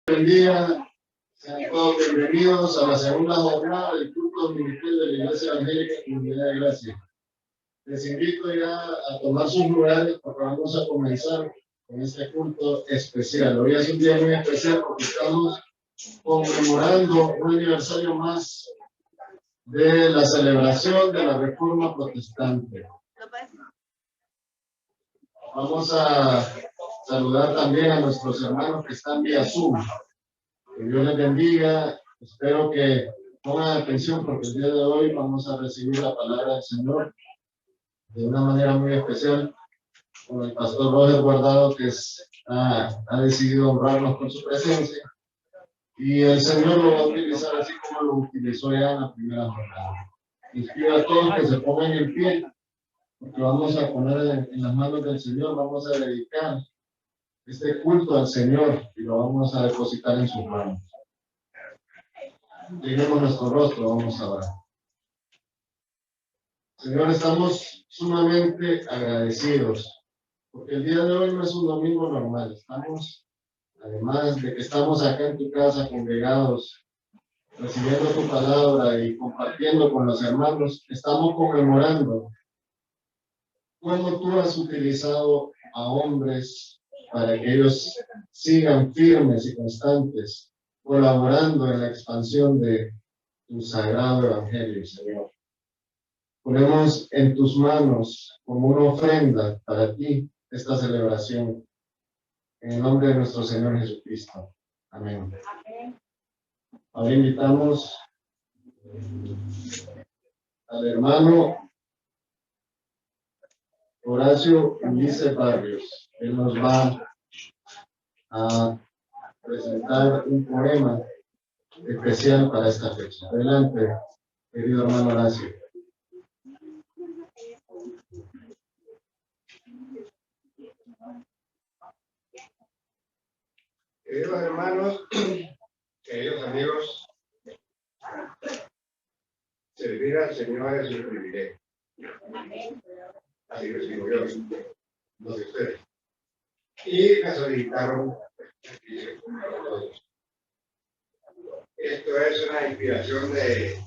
Buen día, sean todos bienvenidos a la segunda jornada del culto dominical de la Iglesia Evangélica Comunidad de Gracia. Les invito ya a tomar sus lugares porque vamos a comenzar con este culto especial. Hoy es un día muy especial porque estamos conmemorando un aniversario más de la celebración de la Reforma Protestante. Vamos a saludar también a nuestros hermanos que están vía Zoom. Que Dios les bendiga. Espero que pongan atención porque el día de hoy vamos a recibir la palabra del Señor de una manera muy especial con el pastor Roger Guardado, que ha decidido honrarnos con su presencia. Y el Señor lo va a utilizar así como lo utilizó ya en la primera jornada. Inspiro a todos que se pongan en pie, porque vamos a poner en las manos del Señor, vamos a dedicar este culto al Señor y lo vamos a depositar en sus manos. Tenemos nuestro rostro, vamos a orar. Señor, estamos sumamente agradecidos, porque el día de hoy no es un domingo normal. Estamos, además de que estamos acá en tu casa congregados, recibiendo tu palabra y compartiendo con los hermanos, estamos conmemorando cómo tú has utilizado a hombres para que ellos sigan firmes y constantes, colaborando en la expansión de tu sagrado evangelio, Señor. Ponemos en tus manos como una ofrenda para ti esta celebración. En el nombre de nuestro Señor Jesucristo. Amén. Ahora invitamos al hermano Horacio Ulises Barrios. Él nos va a presentar un poema especial para esta fecha. Adelante, querido hermano Horacio. Queridos hermanos, queridos amigos, servir al Señor es un privilegio. Así recibo yo, no de ustedes. Y me solicitaron todos. Esto es una inspiración de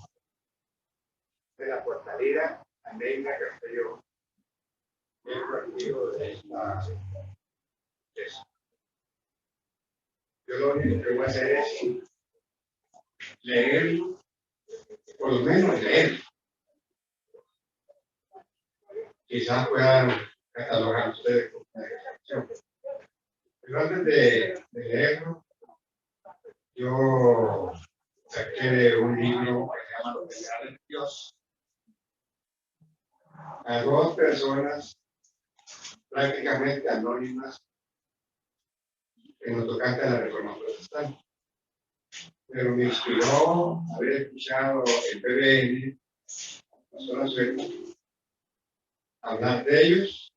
la portalera Aneina Castellón, miembro activo de esta iglesia. Yo lo único que voy a hacer es leer, por lo menos leer. Quizás puedan catalogar ustedes como una excepción. Pero antes de leerlo, yo saqué de un libro que se llama Los Señales de Dios a dos personas prácticamente anónimas en lo tocante a la Reforma Protestante. Pero me inspiró haber escuchado el PBN, Pastor Suelta, hablar de ellos.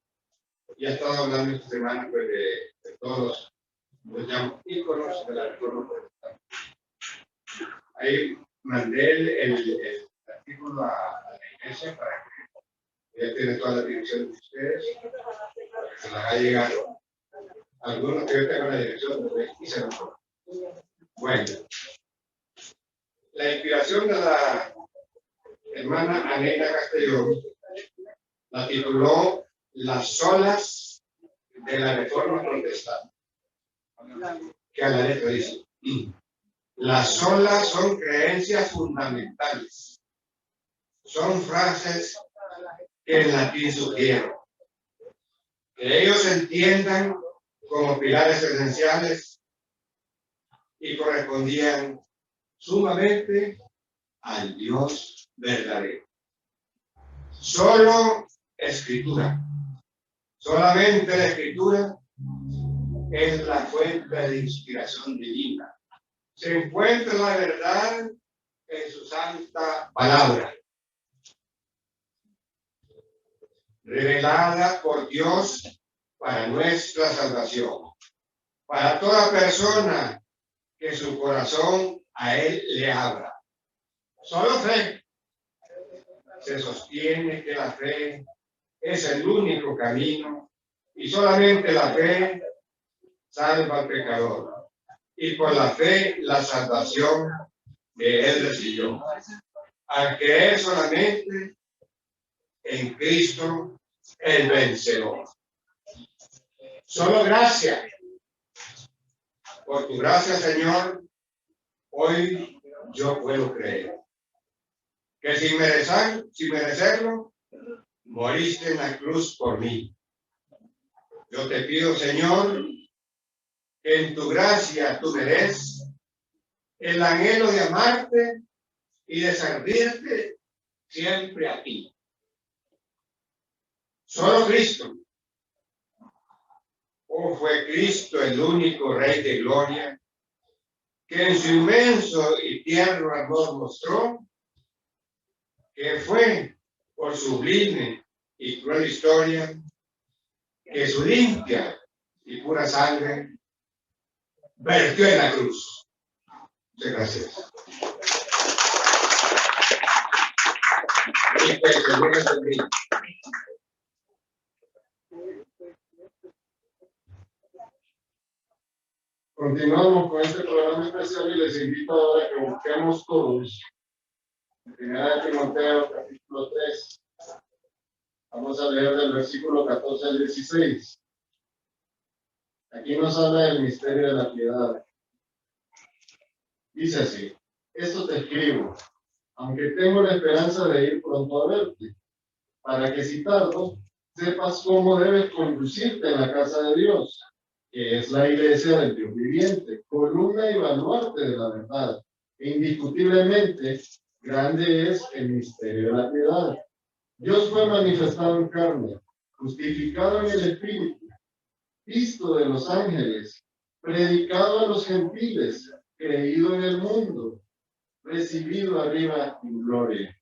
Y he estado hablando esta semana pues, de todos los llamo íconos de la Reforma Protestante. Ahí mandé el artículo a la iglesia para que ella tiene toda la dirección de ustedes, para que se la haga llegar. Algunos que yo tengo la dirección y se lo pongo. Bueno, la inspiración de la hermana Aneina Castellón la tituló Las solas de la Reforma Protestante, que a la letra dice: las solas son creencias fundamentales, son frases que en latín sugieren que ellos entiendan como pilares esenciales y correspondían sumamente al Dios verdadero. Solo escritura, solamente la escritura es la fuente de inspiración divina. Se encuentra la verdad en su santa palabra, revelada por Dios para nuestra salvación, para toda persona que su corazón a Él le abra. Solo fe. Se sostiene que la fe es el único camino y solamente la fe salva al pecador. y por la fe la salvación que él recibió, al creer solamente en Cristo el vencedor. Solo gracias. Por tu gracia, Señor, hoy yo puedo creer que sin merecerlo, moriste en la cruz por mí. Yo te pido, Señor, que en tu gracia tú me des el anhelo de amarte y de servirte siempre a ti. Solo Cristo. Oh, fue Cristo el único Rey de gloria que en su inmenso y tierno amor mostró que fue por sublime y cruel historia que su limpia y pura sangre vertió en la cruz. Muchas gracias. Y que el Señor les bendiga. Continuamos con este programa especial y les invito ahora a que busquemos todos Primera de Timoteo, capítulo 3. Vamos a leer del versículo 14 al 16. Aquí nos habla del misterio de la piedad. Dice así: esto te escribo, aunque tengo la esperanza de ir pronto a verte, para que si tardo, sepas cómo debes conducirte en la casa de Dios, que es la iglesia del Dios viviente, columna y baluarte de la verdad. E indiscutiblemente, grande es el misterio de la piedad. Dios fue manifestado en carne, justificado en el Espíritu, visto de los ángeles, predicado a los gentiles, creído en el mundo, recibido arriba en gloria.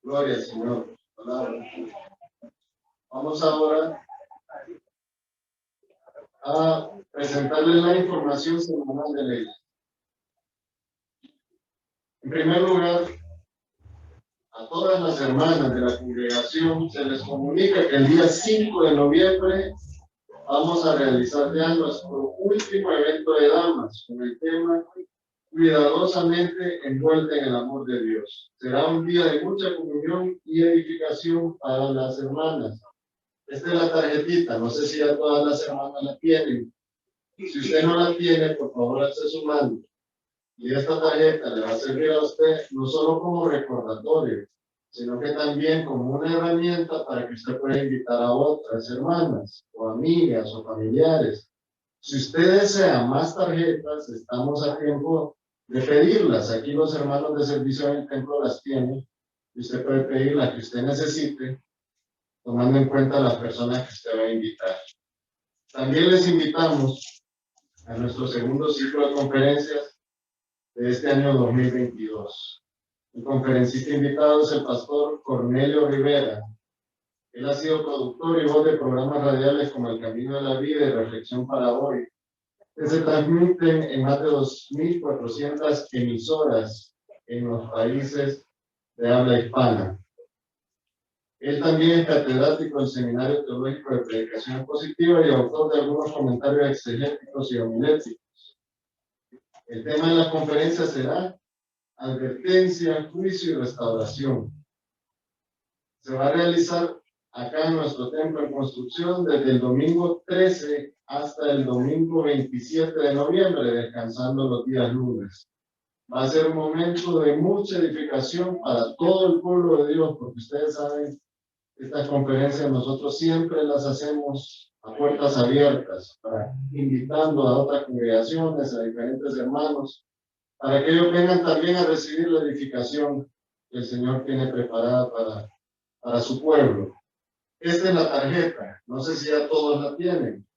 Gloria al Señor. Palabra. Vamos ahora a presentarles la información semanal de ley. En primer lugar, a todas las hermanas de la congregación se les comunica que el día 5 de noviembre vamos a realizar ya nuestro último evento de damas con el tema cuidadosamente envuelta en el amor de Dios. Será un día de mucha comunión y edificación para las hermanas. Esta es la tarjetita, no sé si ya todas las hermanas la tienen. Si usted no la tiene, por favor, hace su mano. Y esta tarjeta le va a servir a usted no solo como recordatorio, sino que también como una herramienta para que usted pueda invitar a otras hermanas, o amigas, o familiares. Si usted desea más tarjetas, estamos a tiempo de pedirlas. Aquí los hermanos de servicio en el templo las tienen. Y usted puede pedir la que usted necesite, tomando en cuenta las personas que usted va a invitar. También les invitamos a nuestro segundo ciclo de conferencias de este año 2022. El conferencista invitado es el pastor Cornelio Rivera. Él ha sido productor y voz de programas radiales como El Camino de la Vida y Reflexión para Hoy, que se transmiten en más de 2.400 emisoras en los países de habla hispana. Él también es catedrático del Seminario Teológico de Predicación Positiva y autor de algunos comentarios exegéticos y homiléticos. El tema de la conferencia será advertencia, juicio y restauración. Se va a realizar acá en nuestro templo en construcción desde el domingo 13 hasta el domingo 27 de noviembre, descansando los días lunes. Va a ser un momento de mucha edificación para todo el pueblo de Dios, porque ustedes saben, estas conferencias nosotros siempre las hacemos a puertas abiertas, invitando a otras congregaciones, a diferentes hermanos, para que ellos vengan también a recibir la edificación que el Señor tiene preparada para su pueblo. Esta es la tarjeta, no sé si ya todos la tienen.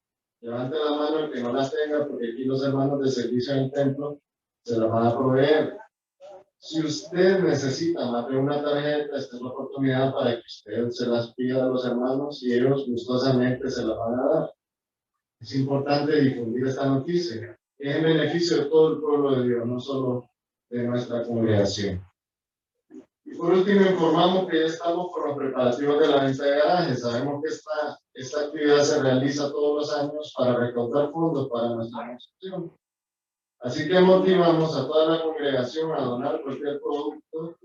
Levante la mano el que no la tenga, porque aquí los hermanos de servicio en el templo se la van a proveer. Si usted necesita más de una tarjeta, esta es la oportunidad para que usted se las pida a los hermanos y ellos gustosamente se la van a dar. Es importante difundir esta noticia. Es en beneficio de todo el pueblo de Dios, no solo de nuestra congregación. Y por último, informamos que ya estamos con los preparativos de la venta de garajes. Sabemos que esta actividad se realiza todos los años para recaudar fondos para nuestra construcción. Así que motivamos a toda la congregación a donar cualquier producto,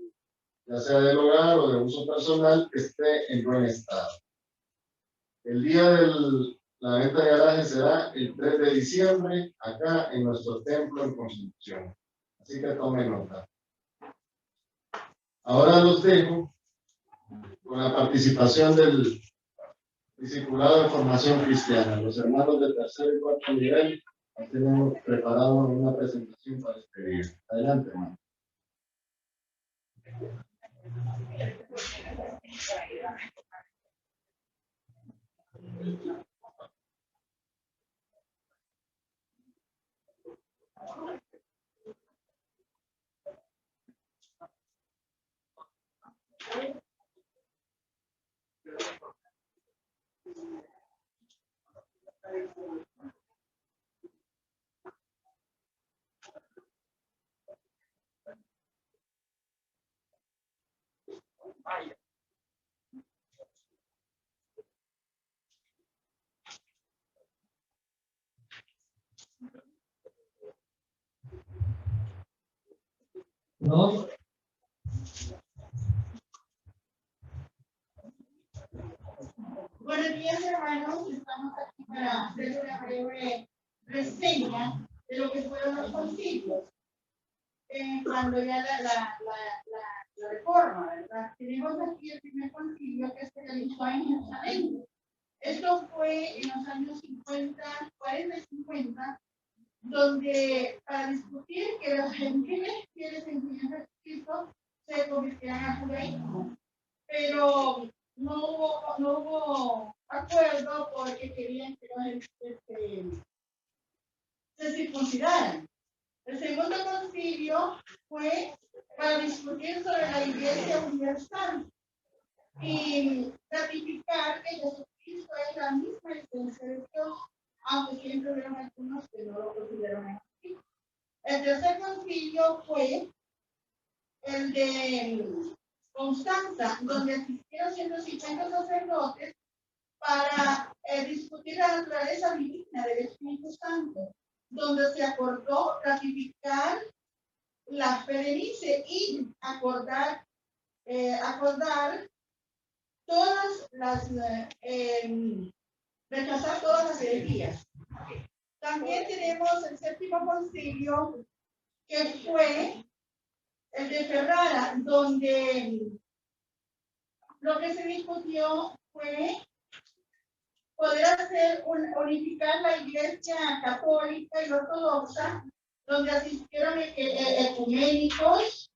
ya sea del hogar o de uso personal, que esté en buen estado. El día de la venta de garaje será el 3 de diciembre, acá en nuestro templo en Constitución. Así que tomen nota. Ahora los dejo con la participación del discipulado de formación cristiana. Los hermanos de tercer y cuarto nivel tenemos preparado una presentación para este día. Adelante, hermano. No. Buenos días, hermanos. Estamos aquí para hacer una breve reseña de lo que fueron los concilios. Cuando ya la reforma, ¿verdad? Tenemos aquí el primer concilio que se realizó en Jerusalén. Esto fue en los años 50, 40 y 50, donde para discutir que los gentiles fieles en Jesucristo se convirtieran al judaísmo. Pero no hubo acuerdo porque querían que los gentiles se circuncidaran. El segundo concilio fue para discutir sobre la Iglesia universal y ratificar que Jesucristo es la misma esencia de Dios, aunque siempre hubieron algunos que no lo consideraron así. El tercer concilio fue el de Constanza, donde asistieron 150 sacerdotes para discutir la naturaleza divina del Espíritu Santo, donde se acordó ratificar la fe de Nice y acordar todas las rechazar todas las herejías. También tenemos el séptimo concilio, que fue el de Ferrara, donde lo que se discutió fue poder unificar la Iglesia católica y ortodoxa, donde asistieron ecuménicos,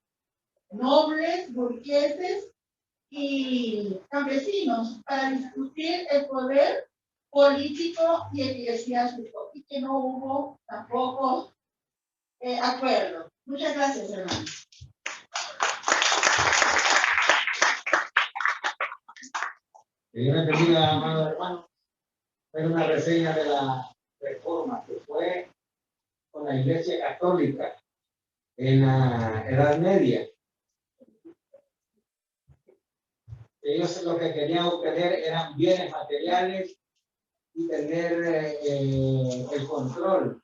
nobles, burgueses y campesinos para discutir el poder político y eclesiástico, y que no hubo tampoco acuerdo. Muchas gracias, hermanos. Dios les bendiga, amados hermanos. Fue una reseña de la reforma que fue con la Iglesia Católica en la Edad Media. Ellos lo que querían obtener eran bienes materiales y tener el control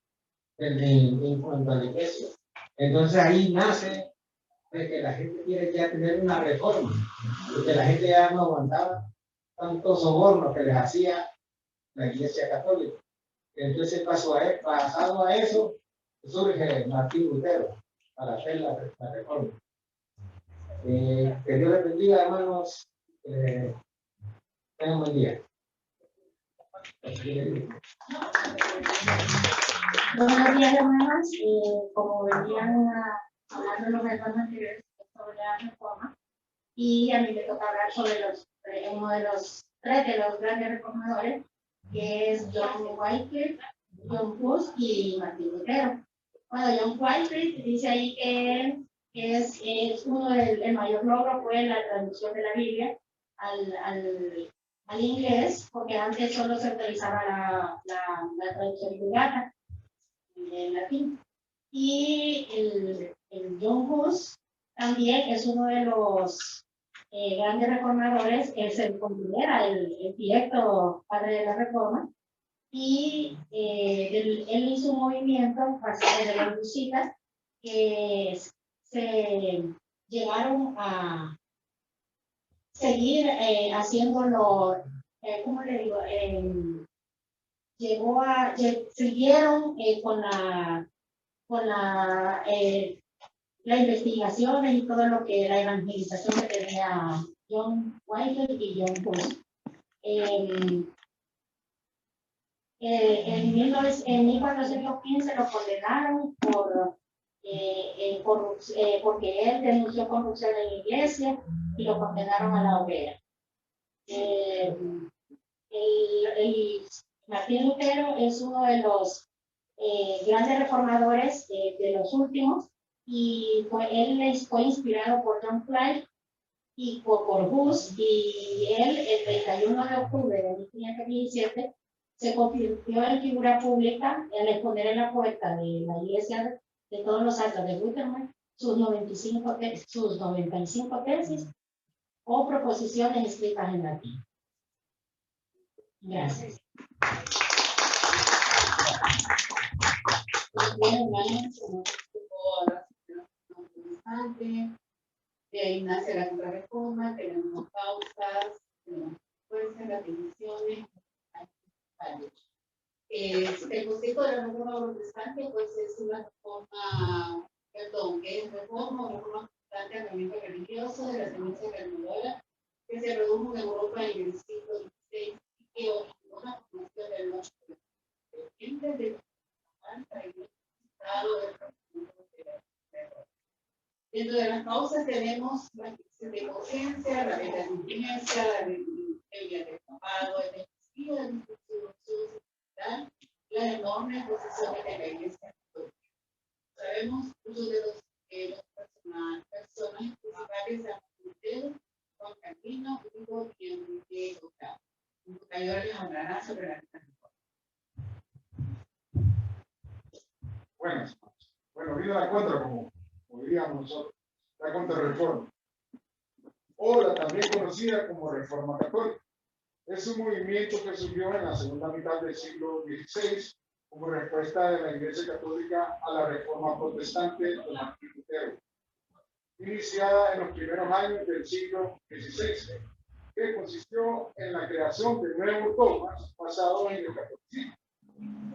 en cuanto a la iglesia. Entonces ahí nace de que la gente quiere ya tener una reforma, porque la gente ya no aguantaba tantos sobornos que les hacía la Iglesia Católica. Entonces pasado a eso, surge Martín Lutero para hacer la reforma. Que Dios les bendiga, hermanos. Tengan un buen día. Buenos días, hermanos. Como venían hablando los hermanos anteriores sobre la reforma, y a mí me toca hablar sobre uno de los tres de los grandes reformadores, que es John Wycliffe, John Hus y Martín Lutero. Bueno, John Wycliffe dice ahí que es uno el mayor logro fue la traducción de la Biblia al inglés, porque antes solo se utilizaba la traducción vulgata en latín. Y el John Hus también es uno de los grandes reformadores, que se considera el directo padre de la reforma, y él hizo un movimiento de los lusitas que se llegaron a seguir haciéndolo, ¿cómo le digo? Siguieron la investigación y todo lo que la evangelización que tenía John Whitehead y John Hus. En 1415 lo condenaron porque él denunció corrupción en la iglesia y lo condenaron a la hoguera. Martín Lutero es uno de los grandes reformadores de los últimos, y él fue inspirado por John Clarke y por Hus, y él el 31 de octubre de 1517 se convirtió en figura pública al exponer en la puerta de la iglesia de todos los actos de Wittenberg sus 95 tesis o proposiciones escritas en latín. Gracias. De ahí nace la Contrarreforma, tenemos causas, tenemos fuerzas, las divisiones. El concepto de la reforma protestante pues es una reforma, que es reforma protestante al movimiento religioso de la tendencia renovadora que se redujo en Europa en el siglo XVI y que originó una formación del norte de dentro de las causas tenemos la crisis de conciencia, la delincuencia, la rebelión del papado, el desafío de la institución social, las enormes posiciones de la iglesia católica. Sabemos muchos de los personajes principales de Lutero, Juan Calvino, Hugo y Enrique Octavio. Un mayor les hablará sobre la reforma. Bueno, vino la contra, como diríamos nosotros, la contrarreforma, o también conocida como Reforma Católica. Es un movimiento que surgió en la segunda mitad del siglo XVI como respuesta de la Iglesia Católica a la Reforma Protestante de Martín Lutero, iniciada en los primeros años del siglo XVI, que consistió en la creación de nuevos dogmas basados en el catolicismo.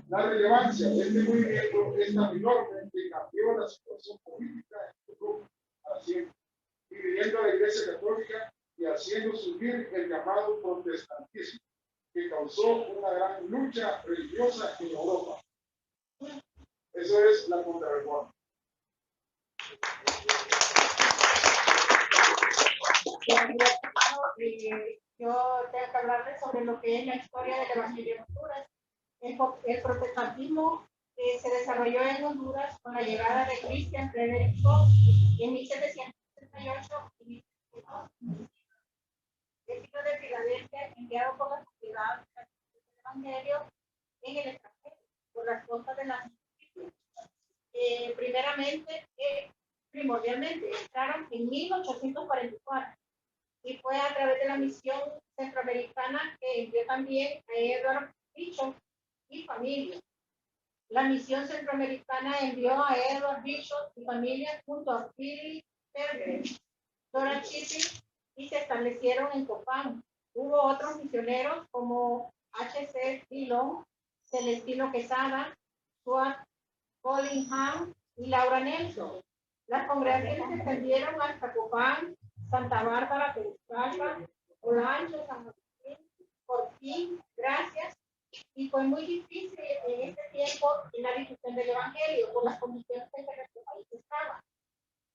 La relevancia de este movimiento es tan enorme que cambió la situación política en Europa para siempre, dividiendo a la Iglesia Católica y haciendo surgir el llamado protestantismo, que causó una gran lucha religiosa en Europa. Eso es la Contrarreforma. Yo tengo que hablarles sobre lo que es la historia del Evangelio en Honduras. El protestantismo se desarrolló en Honduras con la llegada de Christian Frederick Cox en 1768 y 1702. El vino de Filadelfia, enviado por la sociedad del Evangelio en el extranjero, por las costas de las primordialmente, entraron en 1844 y fue a través de la misión centroamericana que envió también a Edward Bishop y familia. La misión centroamericana envió a Edward Bishop y familia junto a Philip Berger, Dora Chipping, y se establecieron en Copán. Hubo otros misioneros como H.C. Dillon, Celestino Quesada, Stuart Collingham y Laura Nelson. Las congregaciones se extendieron hasta Copán, Santa Bárbara, Tegucigalpa, Olancho, San Martín, Fortín, Gracias, y fue muy difícil en este tiempo en la difusión del Evangelio por las condiciones en que nuestro país estaba.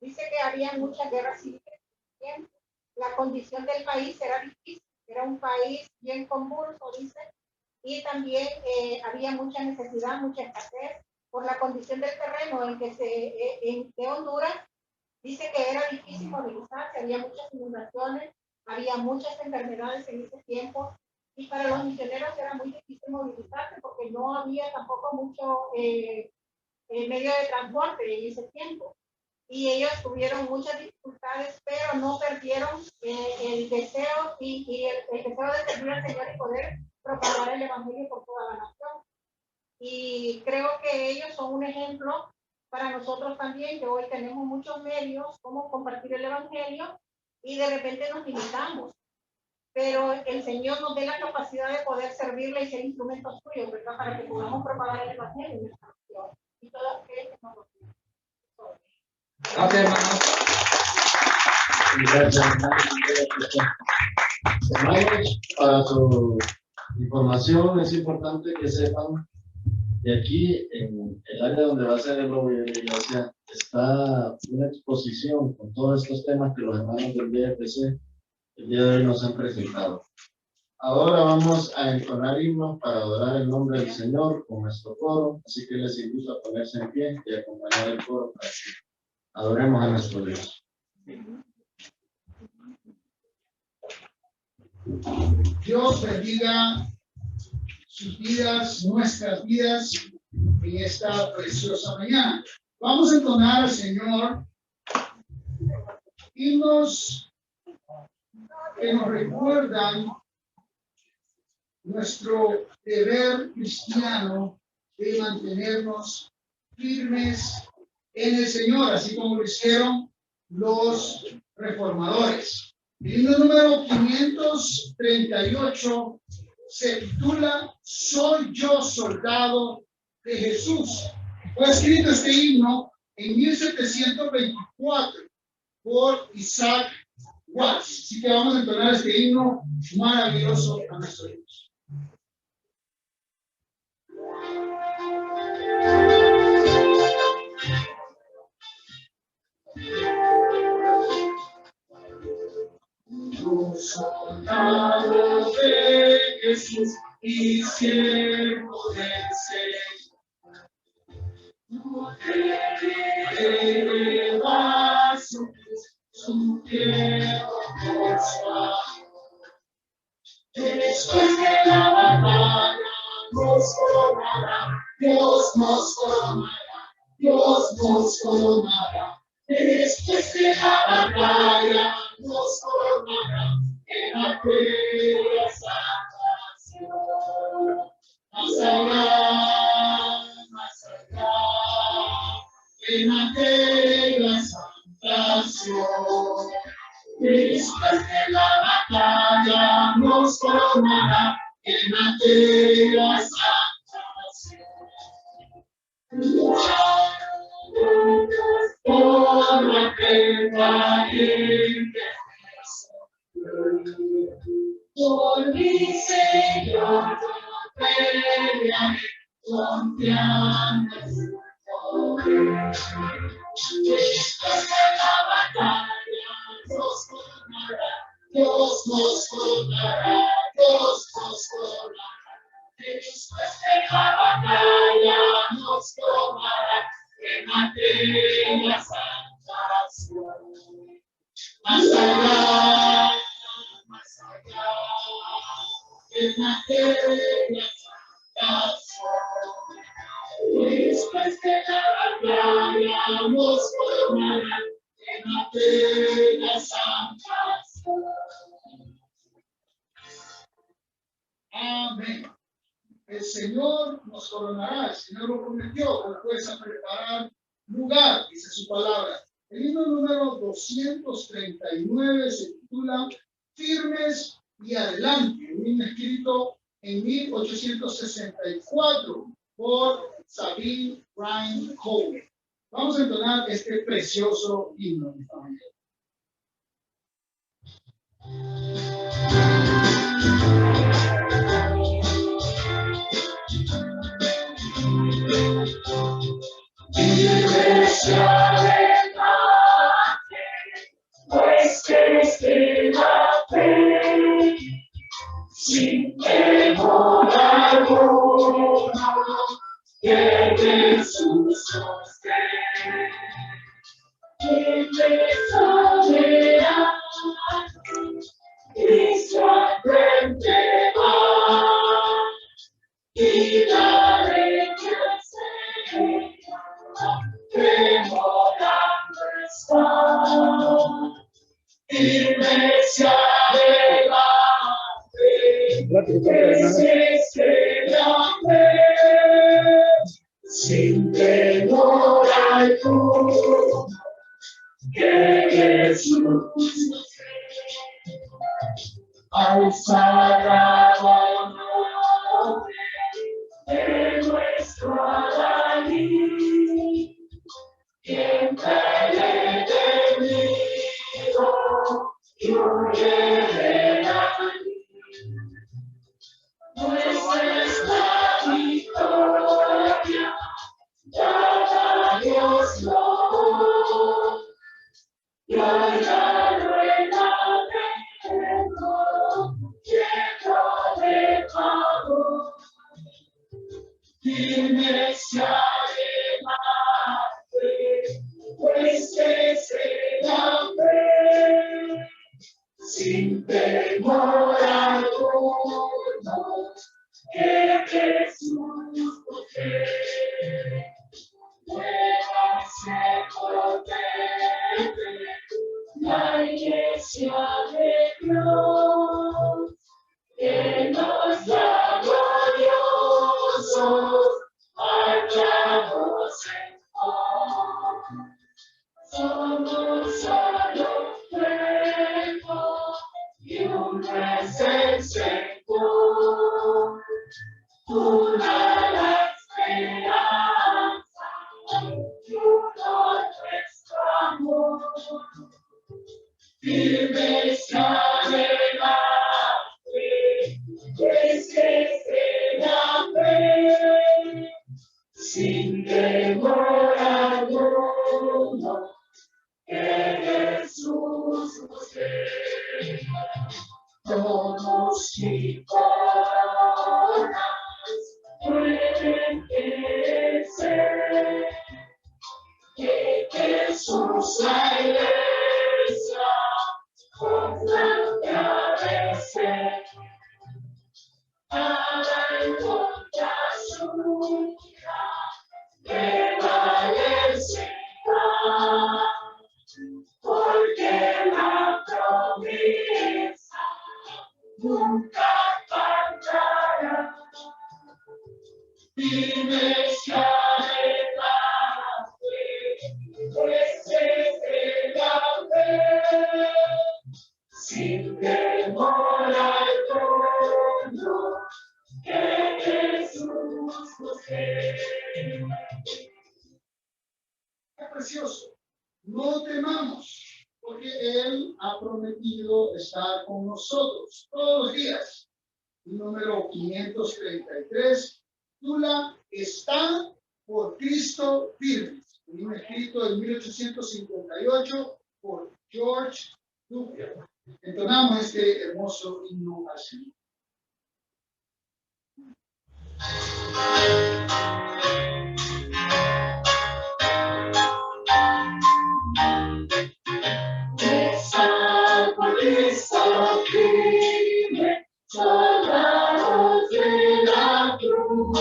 Dice que había muchas guerras civiles en ese tiempo. La condición del país era difícil, era un país bien convulso, dice, y también había mucha necesidad, mucha escasez por la condición del terreno en que de Honduras. Dice que era difícil movilizarse, había muchas inundaciones, había muchas enfermedades en ese tiempo, y para los misioneros era muy difícil movilizarse porque no había tampoco mucho medio de transporte en ese tiempo. Y ellos tuvieron muchas dificultades, pero no perdieron el deseo y el deseo de servir al Señor y poder propagar el Evangelio por toda la nación. Y creo que ellos son un ejemplo para nosotros también, que hoy tenemos muchos medios, como compartir el evangelio, y de repente nos limitamos. Pero el Señor nos dé la capacidad de poder servirle y ser instrumentos suyos, ¿verdad? Para que podamos propagar el evangelio en nuestra nación. Y todo aquel que nos lo pida. Gracias, hermano. Gracias, hermanos, para su información es importante que sepan que aquí en el área donde va a ser el lobby de la iglesia está una exposición con todos estos temas que los hermanos del BFC el día de hoy nos han presentado. Ahora vamos a entonar himnos para adorar el nombre del Señor con nuestro coro, así que les invito a ponerse en pie y acompañar el coro para que adoremos a nuestro Dios. Dios bendiga sus vidas, nuestras vidas, en esta preciosa mañana. Vamos a entonar al Señor himnos que nos recuerdan nuestro deber cristiano de mantenernos firmes en el Señor, así como lo hicieron los reformadores. El himno número 538 se titula Soy yo soldado de Jesús. Fue escrito este himno en 1724 por Isaac Watts. Así que vamos a entonar este himno maravilloso a nuestro Dios. Soldado de Jesús y siervo del Señor, no debe llevar su tiempo por su amor. Después de la batalla nos coronará, Dios nos coronará, Dios nos coronará. Después de la batalla nos coronará en aquella salvación. Más allá, en aquella salvación. Después de la batalla nos coronará en aquella salvación. Por la permanente por mi Señor yo pelearé confiando en su poder. Después de la batalla nos coronará, Dios nos coronará, Dios nos coronará. Después de la batalla nos coronará en aquella salvación. Más allá, en aquella salvación. Después de la batalla nos coronará en aquella salvación. Amén. El Señor nos coronará, el Señor lo prometió, pues a preparar lugar, dice su palabra. El himno número 239 se titula Firmes y Adelante, un himno escrito en 1864 por Sabine Ryan Cole. Vamos a entonar este precioso himno, mi familia. Iglesia adelante, pues que esté la fe, sin temor alguno, que Jesús nos dé. Iglesia adelante, Cristo al frente va, y la demorando está. Iglesia adelante, que se la fe, sin temor alguno, que Jesús al sagrado nombre de nuestro Adalí, siempre el enemigo huye de la nuestra victoria, dada Dios lo, y hoy la rueda lleno de favor, dime si adelante, pues que será fe, sin temor alguno, que Jesús protege, se protege la iglesia de Dios, que nos da gloriosos, hallamos en paz. Somos solo cuerpo y uno es el Señor. Una la esperanza y uno nuestro amor. Firme se adelante, pues que será fe, sin temor alguno, que Jesús nos dé. Todos y todas pueden crecer que Jesús la iglesia constante ha de ser. Para encontrar su hija prevalecerá, porque la promesa nunca faltará. Dime si adelante, pues es la fe, sin temor alguno, que Jesús nos dé. Es precioso. No temamos, porque Él ha prometido estar con nosotros todos los días. Número 533, Tula está por Cristo firme. Un escrito en 1858 por George Duke. Entonamos este hermoso himno al Señor. Está por Cristo firme, soldados de la cruz,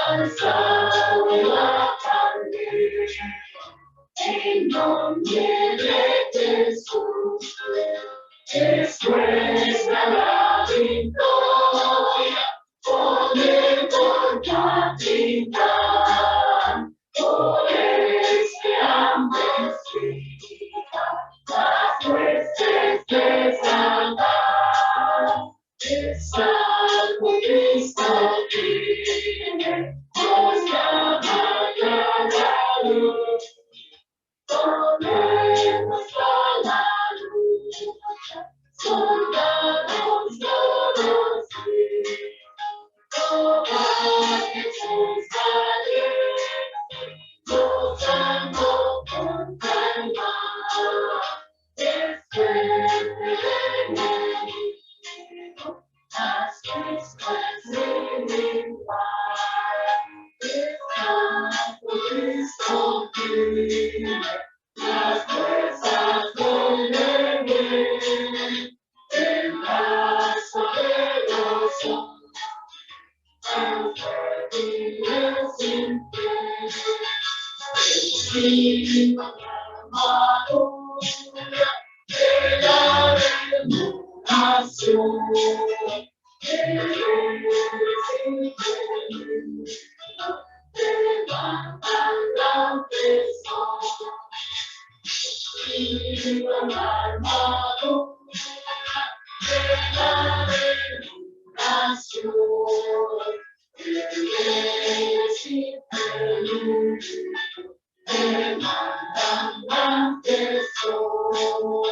alzado en la bandera, en nombre de Jesús, es nuestra la victoria, podemos capitán, por este hambre las huestes de Satan, está por Cristo firme, nos llama cada luz, ponemos a la lucha, soldados todos sí, toda Jesús valiente, luchando contra el mal. Las fuerzas del bien, el más poderoso, el fuerte sin fin, el armadura de la remuneración, el con armadura de la revelación. El mandante soy.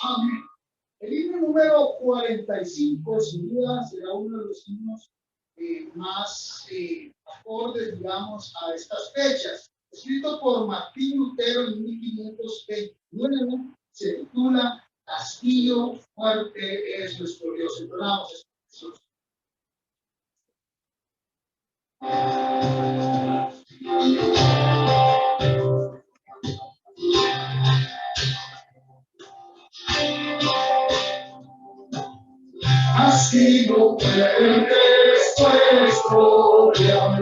Amén. El himno número 45, sin duda, será uno de los himnos más acordes, digamos, a estas fechas. Escrito por Martín Lutero en 1529, se titula Castillo fuerte es nuestro Dios. Entonamos Jesús. Castigo fuerte es nuestro Dios,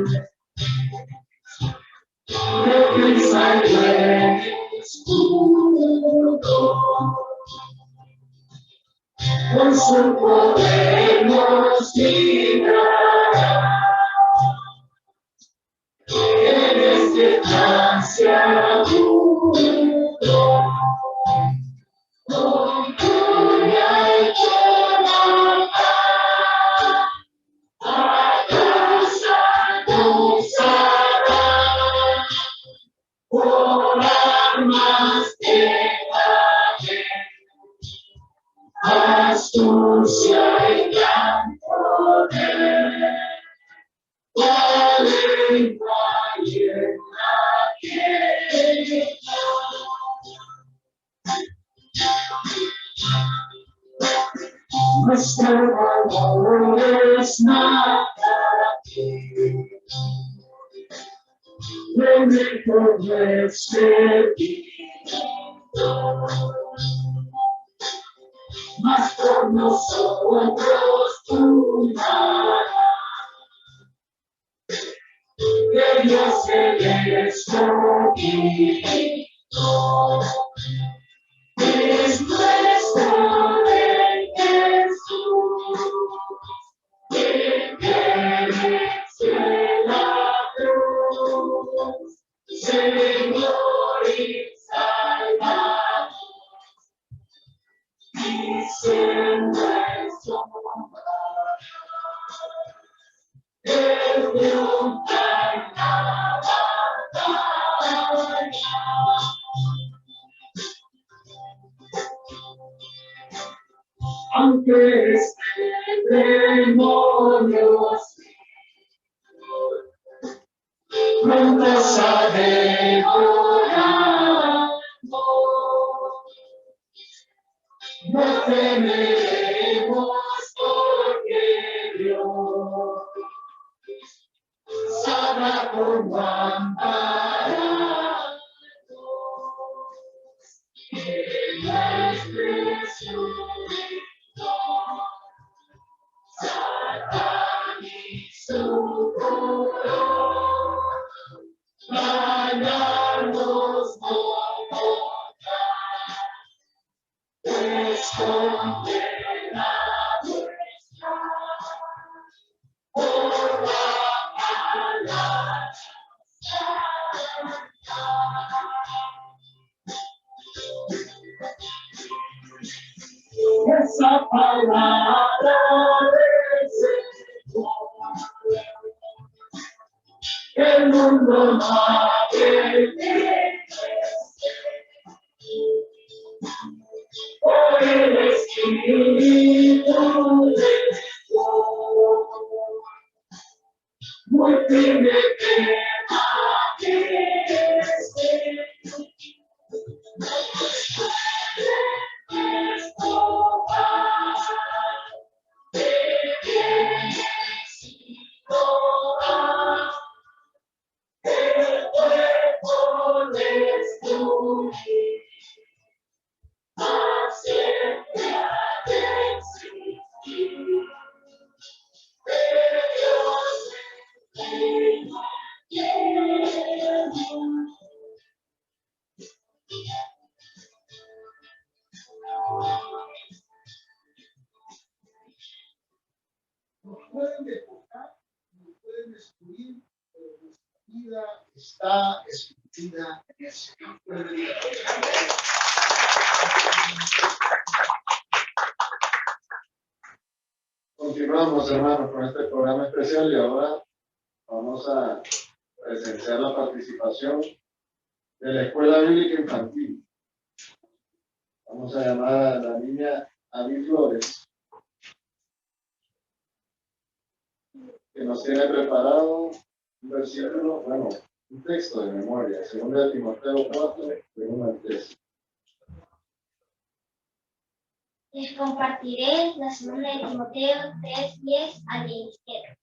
defensa y buen escudo, con su poder nos librará, en este trance agudo, con gloria y toda paz, a casa nos hará, por armas de poder, astucia y gran poder, valen cualquier aquel. Nuestro valor es nada aquí, lo mejor nuestro mas por nosotros tú darás, que Dios es escogido, es nuestro Rey Jesús, que merece la cruz, Señor y Salvador. Dice nuestro el triunfa en la batalla. Aunque este demonio pronto ha devorado, no temeremos porque Dios sabrá cómo ampararnos. Él es Jesucristo, Satán y su coro, ganarnos no podrá, pues condena nuestra por la palabra santa. Esa palabra del Señor, el mundo no ha perdido, por el Espíritu de Dios, muy firme permanece. Nuestro Padre, el cuerpo destruir, mas siempre ha de existir, de Dios el reino. Nos pueden deportar, nos pueden destruir, pero nuestra vida está escondida en ese campo de vida. Continuamos, hermanos, con este programa especial y ahora vamos a presenciar la participación de la Escuela Bíblica Infantil. Vamos a llamar a la niña Abby Flores, que nos tiene preparado un versículo, bueno, un texto de memoria, 2 Timoteo 4, de 1 al 3. Les compartiré la 2 Timoteo 3, 10 al 17.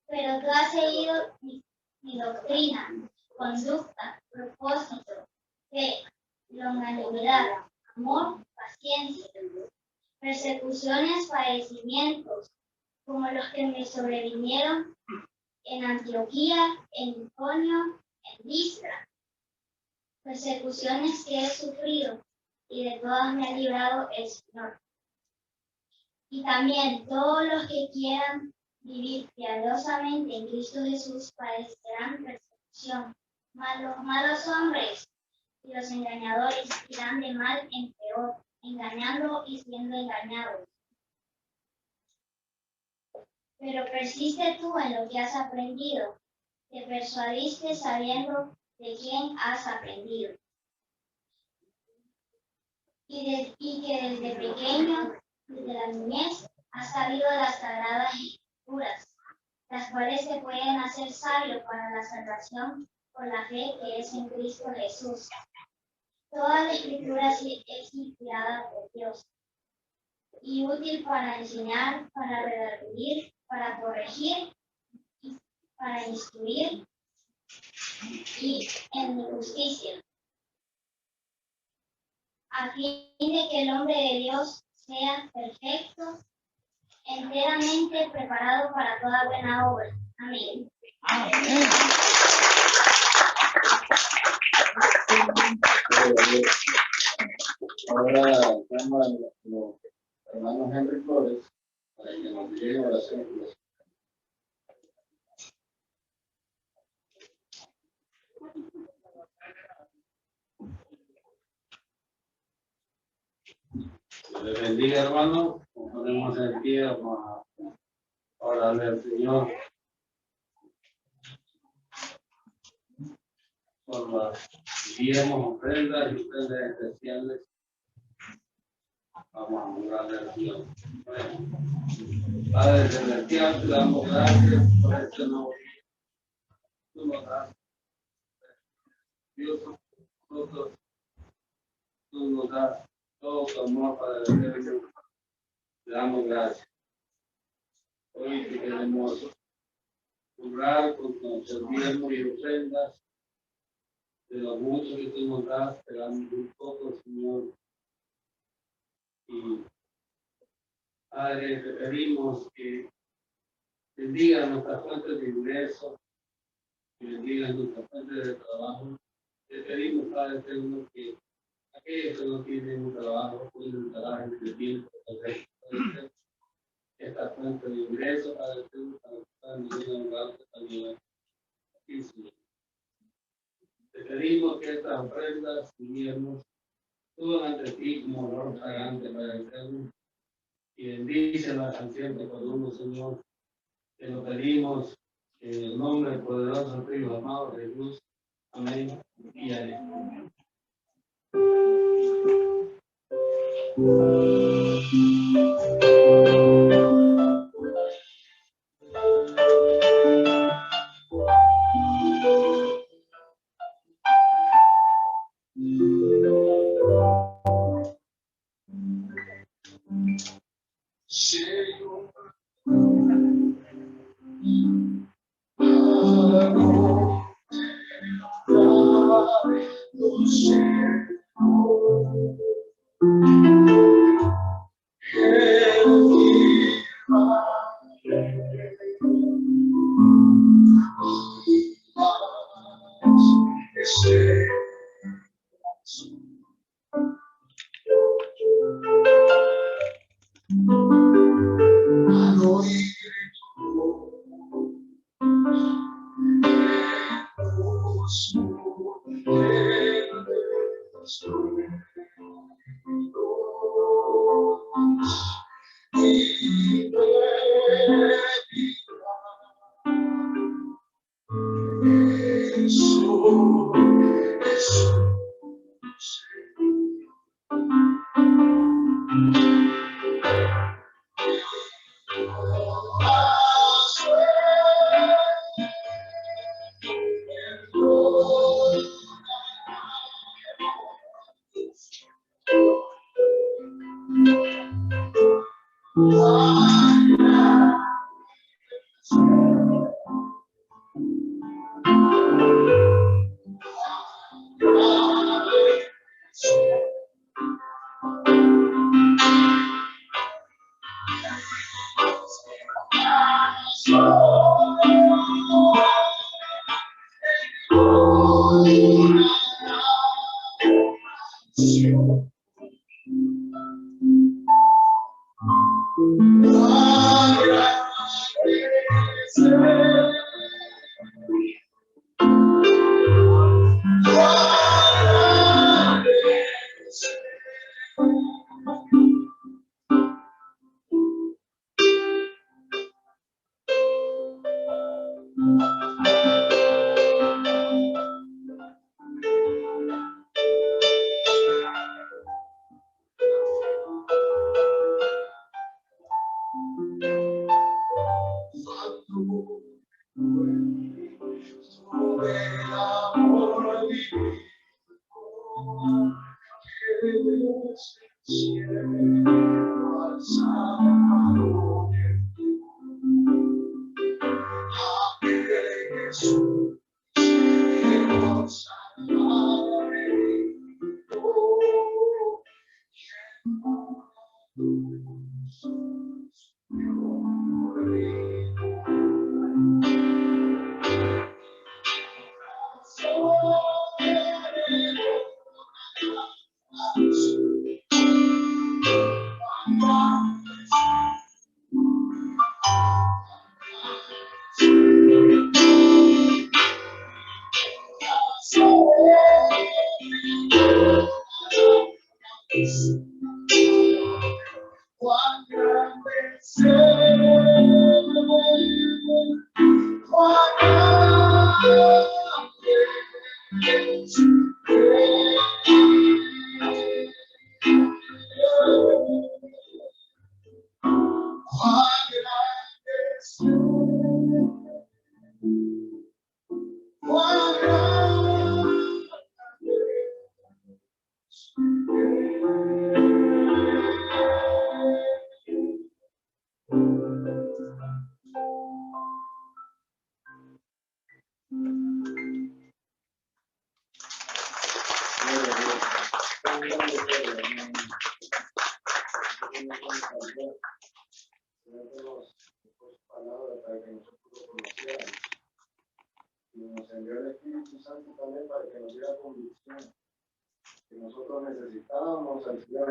Pero tú has seguido mi doctrina, conducta, propósito, fe, longanimidad, amor, paciencia, persecuciones, padecimientos, como los que me sobrevinieron en Antioquía, en Iconio, en Listra, persecuciones que he sufrido y de todas me ha librado el Señor. Y también todos los que quieran vivir piadosamente en Cristo Jesús padecerán persecución, mas los malos hombres y los engañadores irán de mal en peor, engañando y siendo engañados. Pero persiste tú en lo que has aprendido, te persuadiste sabiendo de quién has aprendido. Y que desde pequeño, desde la niñez, has sabido las sagradas escrituras, las cuales te pueden hacer sabio para la salvación por la fe que es en Cristo Jesús. Toda la escritura es inspirada por Dios y útil para enseñar, para redarguir, para corregir, para instruir y en justicia, a fin de que el hombre de Dios sea perfecto, enteramente preparado para toda buena obra. Amén. Ahora llamo a los hermanos Henry Flores para que nos dirija oración. Les bendiga, hermanos. Nos ponemos en pie, vamos a orarle al Señor por las diezmos, ofrendas y ofrendas especiales. Vamos a orarle al Señor. Padre celestial, te damos gracias por este nuevo día. Tú nos das Dios, nosotros, tú nos das todo tu amor para el eterno. Te damos gracias. Hoy te queremos honrar con nuestros diezmos y ofrendas. De lo mucho que tú nos das, te damos un poco, Señor. Y Padre, te pedimos que bendiga nuestras fuentes de ingreso, que bendiga nuestras fuentes de trabajo. Te pedimos, Padre eterno, que aquellos que no tienen un trabajo pueden trabajar en el tiempo correcto. Esta fuente de ingreso, Padre eterno, para que puedan vivir en un lugar que también aquí, Señor. Te pedimos que estas ofrendas y diezmos suban ante ti como olor fragante para el eterno. Y bendícelas al siempre por uno, Señor. Te lo pedimos en el nombre poderoso de tu amado Jesús. Amén y amén.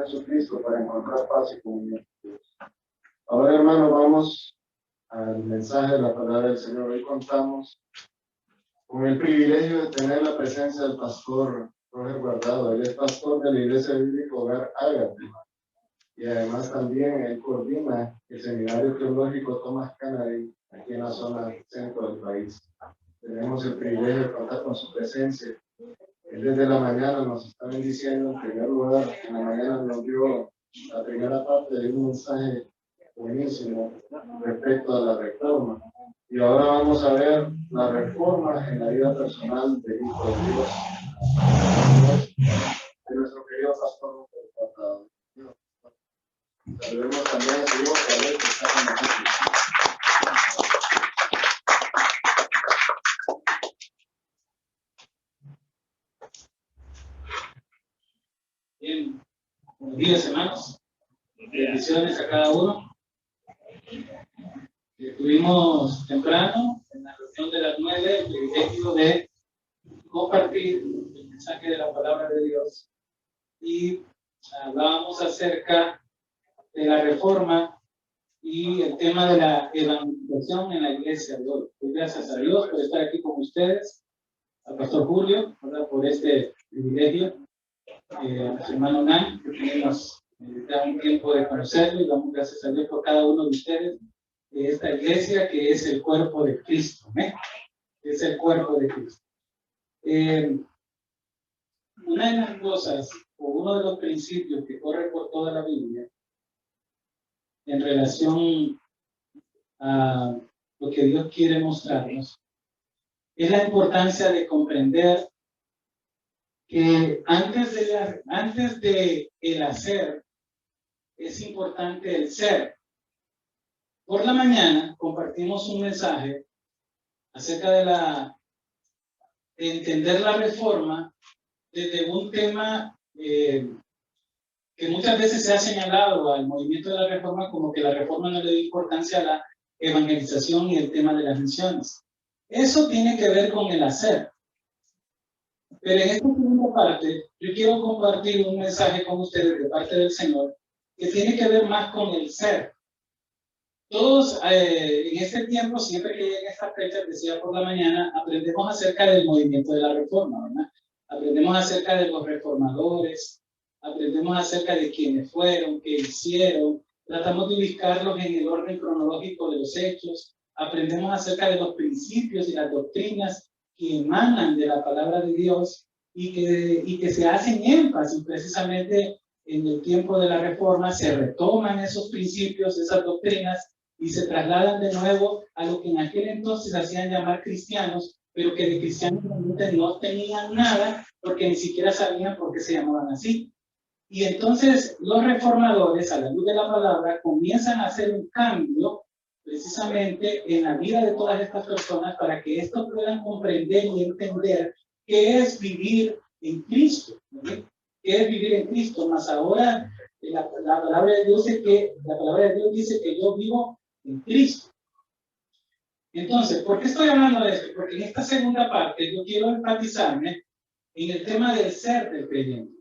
Jesucristo para encontrar paz y comunión. Ahora, hermanos, vamos al mensaje de la palabra del Señor. Hoy contamos con el privilegio de tener la presencia del pastor Roger Guardado. Él es pastor de la Iglesia Bíblica Hogar Ágape y además también él coordina el Seminario Teológico Thomas Kennedy aquí en la zona centro del país. Tenemos el privilegio de contar con su presencia. Él desde la mañana nos está bendiciendo. En primer lugar, en la mañana nos dio la primera parte de un mensaje buenísimo respecto a la reforma. Y ahora vamos a ver la reforma en la vida personal del Hijo de Dios, de nuestro querido pastor. Saludemos también a su hijo Gabriel, que está con nosotros. Bien, buenos días, hermanos. Bendiciones a cada uno. Estuvimos temprano en la reunión de las 9, el privilegio de compartir el mensaje de la palabra de Dios y hablábamos acerca de la reforma y el tema de la evangelización en la iglesia de hoy. Doy gracias a Dios por estar aquí con ustedes, al pastor Julio, ¿verdad?, por este privilegio. A su hermano Nan, que tenemos ya un tiempo de conocerlo, y damos gracias a Dios por cada uno de ustedes de esta iglesia que es el cuerpo de Cristo, es el cuerpo de Cristo. Una de las cosas, o uno de los principios que corre por toda la Biblia en relación a lo que Dios quiere mostrarnos, es la importancia de comprender que antes de el hacer, es importante el ser. por la mañana compartimos un mensaje acerca de entender la reforma desde un tema que muchas veces se ha señalado al movimiento de la reforma como que la reforma no le dio importancia a la evangelización y el tema de las misiones. Eso tiene que ver con el hacer. Pero en esta segunda parte, yo quiero compartir un mensaje con ustedes de parte del Señor que tiene que ver más con el ser. Todos en este tiempo, siempre que llegan estas fechas, decía por la mañana, aprendemos acerca del movimiento de la reforma, ¿verdad? Aprendemos acerca de los reformadores, aprendemos acerca de quiénes fueron, qué hicieron, tratamos de ubicarlos en el orden cronológico de los hechos, aprendemos acerca de los principios y las doctrinas que emanan de la palabra de Dios y que se hacen énfasis precisamente en el tiempo de la reforma, se retoman esos principios, esas doctrinas y se trasladan de nuevo a lo que en aquel entonces hacían llamar cristianos, pero que de cristianos realmente no tenían nada porque ni siquiera sabían por qué se llamaban así. Y entonces los reformadores, a la luz de la palabra, comienzan a hacer un cambio precisamente en la vida de todas estas personas para que estos puedan comprender y entender qué es vivir en Cristo, ¿sí? ¿Qué es vivir en Cristo? Más ahora la palabra de Dios dice que yo vivo en Cristo. Entonces, ¿por qué estoy hablando de esto? Porque en esta segunda parte yo quiero enfatizarme en el tema del ser del creyente,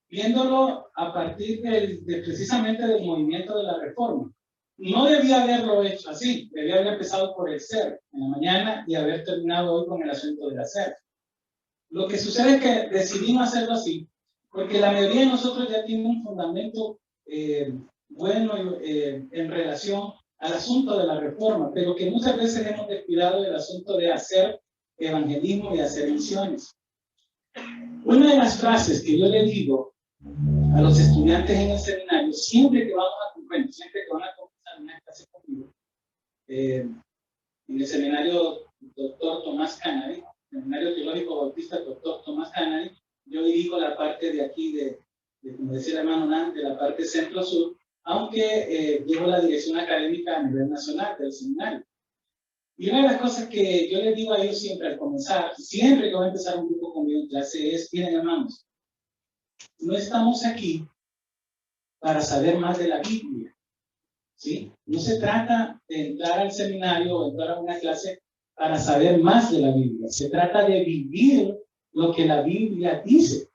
viéndolo a partir precisamente del movimiento de la reforma. No debía haberlo hecho así, debía haber empezado por el ser en la mañana y haber terminado hoy con el asunto del hacer. Lo que sucede es que decidimos hacerlo así, porque la mayoría de nosotros ya tiene un fundamento bueno en relación al asunto de la reforma, pero que muchas veces hemos descuidado del asunto de hacer evangelismo y hacer misiones. Una de las frases que yo le digo a los estudiantes en el seminario, siempre que van a comenzar una clase conmigo, en el seminario Dr. Tomás Canary, Seminario Teológico Bautista Dr. Tomás Canary, yo dirijo la parte de aquí, como decía el hermano Nan, de la parte centro-sur, aunque llevo la dirección académica a nivel nacional del seminario. Y una de las cosas que yo les digo a ellos siempre al comenzar, siempre que voy a empezar un grupo conmigo en clase es, miren hermanos, no estamos aquí para saber más de la Biblia, ¿sí? No se trata de entrar al seminario o entrar a una clase para saber más de la Biblia. Se trata de vivir lo que la Biblia dice,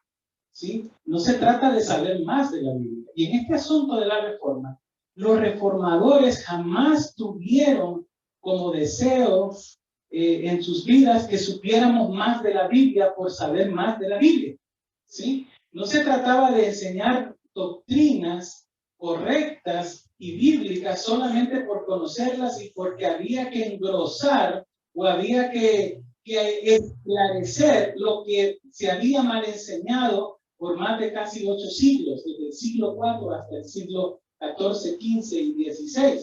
¿sí? No se trata de saber más de la Biblia. Y en este asunto de la reforma, los reformadores jamás tuvieron como deseo en sus vidas que supiéramos más de la Biblia por saber más de la Biblia, ¿sí? No se trataba de enseñar doctrinas correctas y bíblicas solamente por conocerlas y porque había que engrosar o había que esclarecer lo que se había mal enseñado por más de casi 8 siglos, desde el siglo IV hasta el siglo XIV, XV y XVI.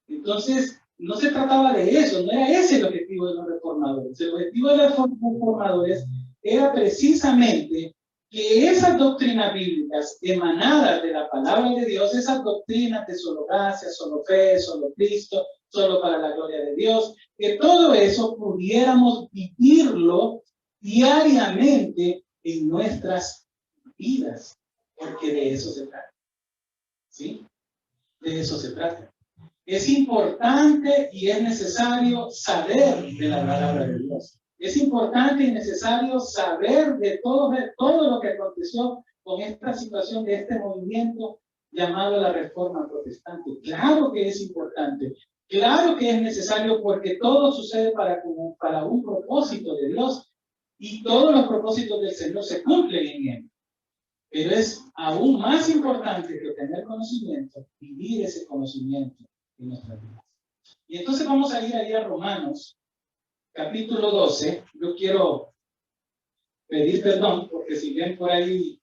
Entonces, no se trataba de eso, no era ese el objetivo de los reformadores. El objetivo de los reformadores era precisamente que esas doctrinas bíblicas emanadas de la palabra de Dios, esas doctrinas de solo gracia, solo fe, solo Cristo, solo para la gloria de Dios, que todo eso pudiéramos vivirlo diariamente en nuestras vidas, porque de eso se trata, ¿sí? De eso se trata. Es importante y es necesario saber de la palabra de Dios. Es importante y necesario saber de todo lo que aconteció con esta situación de este movimiento llamado la Reforma Protestante. Claro que es importante, claro que es necesario porque todo sucede para un propósito de Dios y todos los propósitos del Señor se cumplen en él. Pero es aún más importante que tener conocimiento, vivir ese conocimiento en nuestras vidas. Y entonces vamos a ir ahí a Romanos, capítulo 12. Yo quiero pedir perdón porque si ven por ahí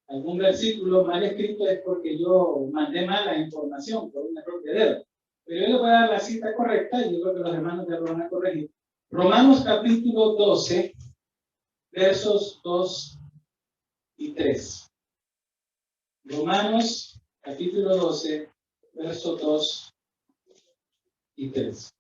algún versículo mal escrito es porque yo mandé mal la información por un error de dedo. Pero yo les voy a dar la cita correcta y yo creo que los hermanos ya lo van a corregir. Romanos capítulo 12, versos 2 y 3. Romanos capítulo 12, verso 2 y 13.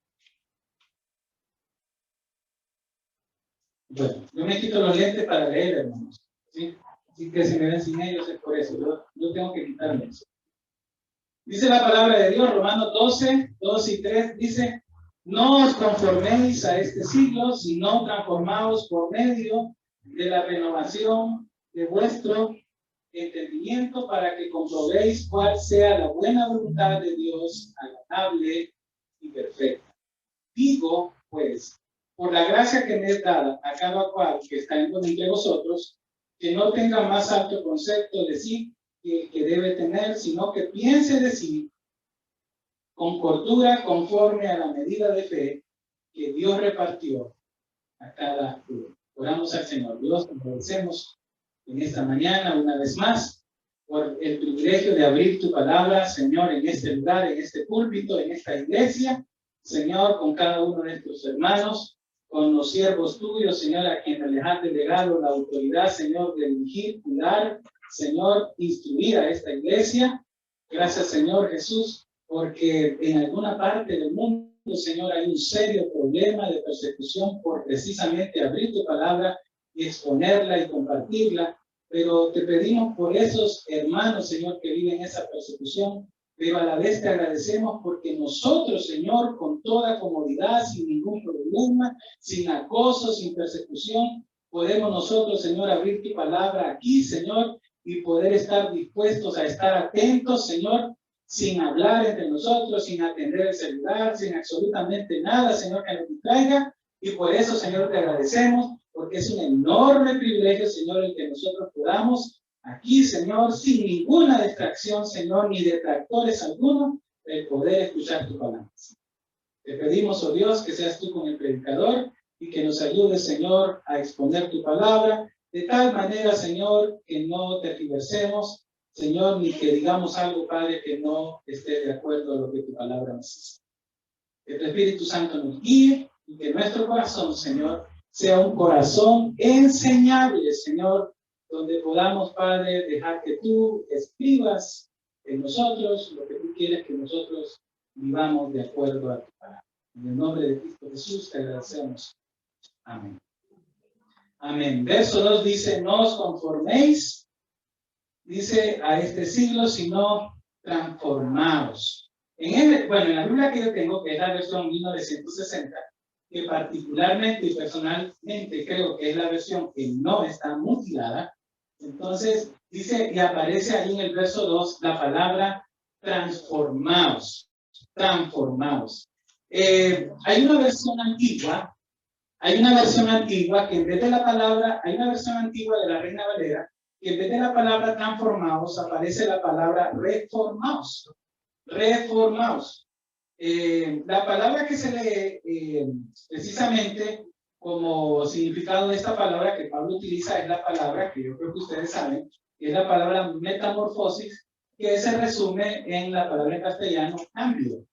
Bueno, yo me quito los lentes para leer, hermanos. ¿Sí? Así que si me ven sin ellos es por eso. Yo tengo que quitarme eso. Dice la palabra de Dios, Romanos 12, 2 y 3, dice: no os conforméis a este siglo, sino transformaos por medio de la renovación de vuestro entendimiento, para que comprobéis cuál sea la buena voluntad de Dios, agradable y perfecta. Digo, pues, por la gracia que me es dada a cada cual que está entre vosotros, que no tenga más alto concepto de sí que debe tener, sino que piense de sí con cordura, conforme a la medida de fe que Dios repartió a cada uno. Oramos al Señor. Dios, te agradecemos en esta mañana una vez más por el privilegio de abrir tu palabra, Señor, en este lugar, en este púlpito, en esta iglesia, Señor, con cada uno de nuestros hermanos, con los siervos tuyos, Señor, a quienes les has delegado la autoridad, Señor, de dirigir, cuidar, Señor, instruir a esta iglesia. Gracias, Señor Jesús, porque en alguna parte del mundo, Señor, hay un serio problema de persecución por precisamente abrir tu palabra y exponerla y compartirla. Pero te pedimos por esos hermanos, Señor, que viven esa persecución, pero a la vez te agradecemos porque nosotros, Señor, con toda comodidad, sin ningún problema, sin acoso, sin persecución, podemos nosotros, Señor, abrir tu palabra aquí, Señor, y poder estar dispuestos a estar atentos, Señor, sin hablar entre nosotros, sin atender el celular, sin absolutamente nada, Señor, que nos distraiga. Y por eso, Señor, te agradecemos, porque es un enorme privilegio, Señor, el que nosotros podamos aquí, Señor, sin ninguna distracción, Señor, ni detractores alguno, el poder escuchar tu palabra. Te pedimos, oh Dios, que seas tú con el predicador y que nos ayudes, Señor, a exponer tu palabra de tal manera, Señor, que no tergiversemos, Señor, ni que digamos algo, Padre, que no esté de acuerdo a lo que tu palabra nos dice. Que tu Espíritu Santo nos guíe y que nuestro corazón, Señor, sea un corazón enseñable, Señor, donde podamos, Padre, dejar que tú escribas en nosotros lo que tú quieres que nosotros vivamos de acuerdo a tu palabra. En el nombre de Cristo Jesús te agradecemos. Amén. Amén. Verso 2 dice: no os conforméis, dice, a este siglo, sino transformaos. En la Biblia que yo tengo, que es la versión 1960, que particularmente y personalmente creo que es la versión que no está mutilada, entonces dice, y aparece ahí en el verso 2 la palabra transformaos, transformaos. Hay una versión antigua que en vez de la palabra, hay una versión antigua de la Reina Valera, que en vez de la palabra transformaos aparece la palabra reformaos, reformaos. La palabra que se lee precisamente como significado de esta palabra que Pablo utiliza es la palabra que yo creo que ustedes saben, que es la palabra metamorfosis, que se resume en la palabra en castellano cambio,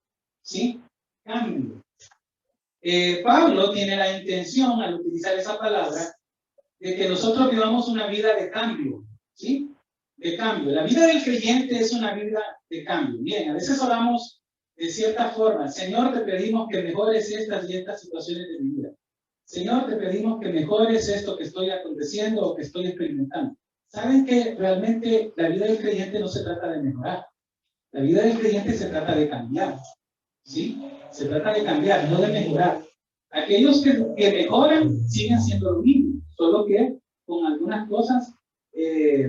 ¿sí? Cambio. Pablo tiene la intención al utilizar esa palabra de que nosotros vivamos una vida de cambio, ¿sí? De cambio. La vida del creyente es una vida de cambio. Bien, a veces oramos de cierta forma: Señor, te pedimos que mejores estas y estas situaciones de mi vida. Señor, te pedimos que mejores esto que estoy aconteciendo o que estoy experimentando. ¿Saben que realmente la vida del creyente no se trata de mejorar? La vida del creyente se trata de cambiar, ¿sí? Se trata de cambiar, no de mejorar. Aquellos que mejoran siguen siendo lo mismo, solo que con algunas cosas,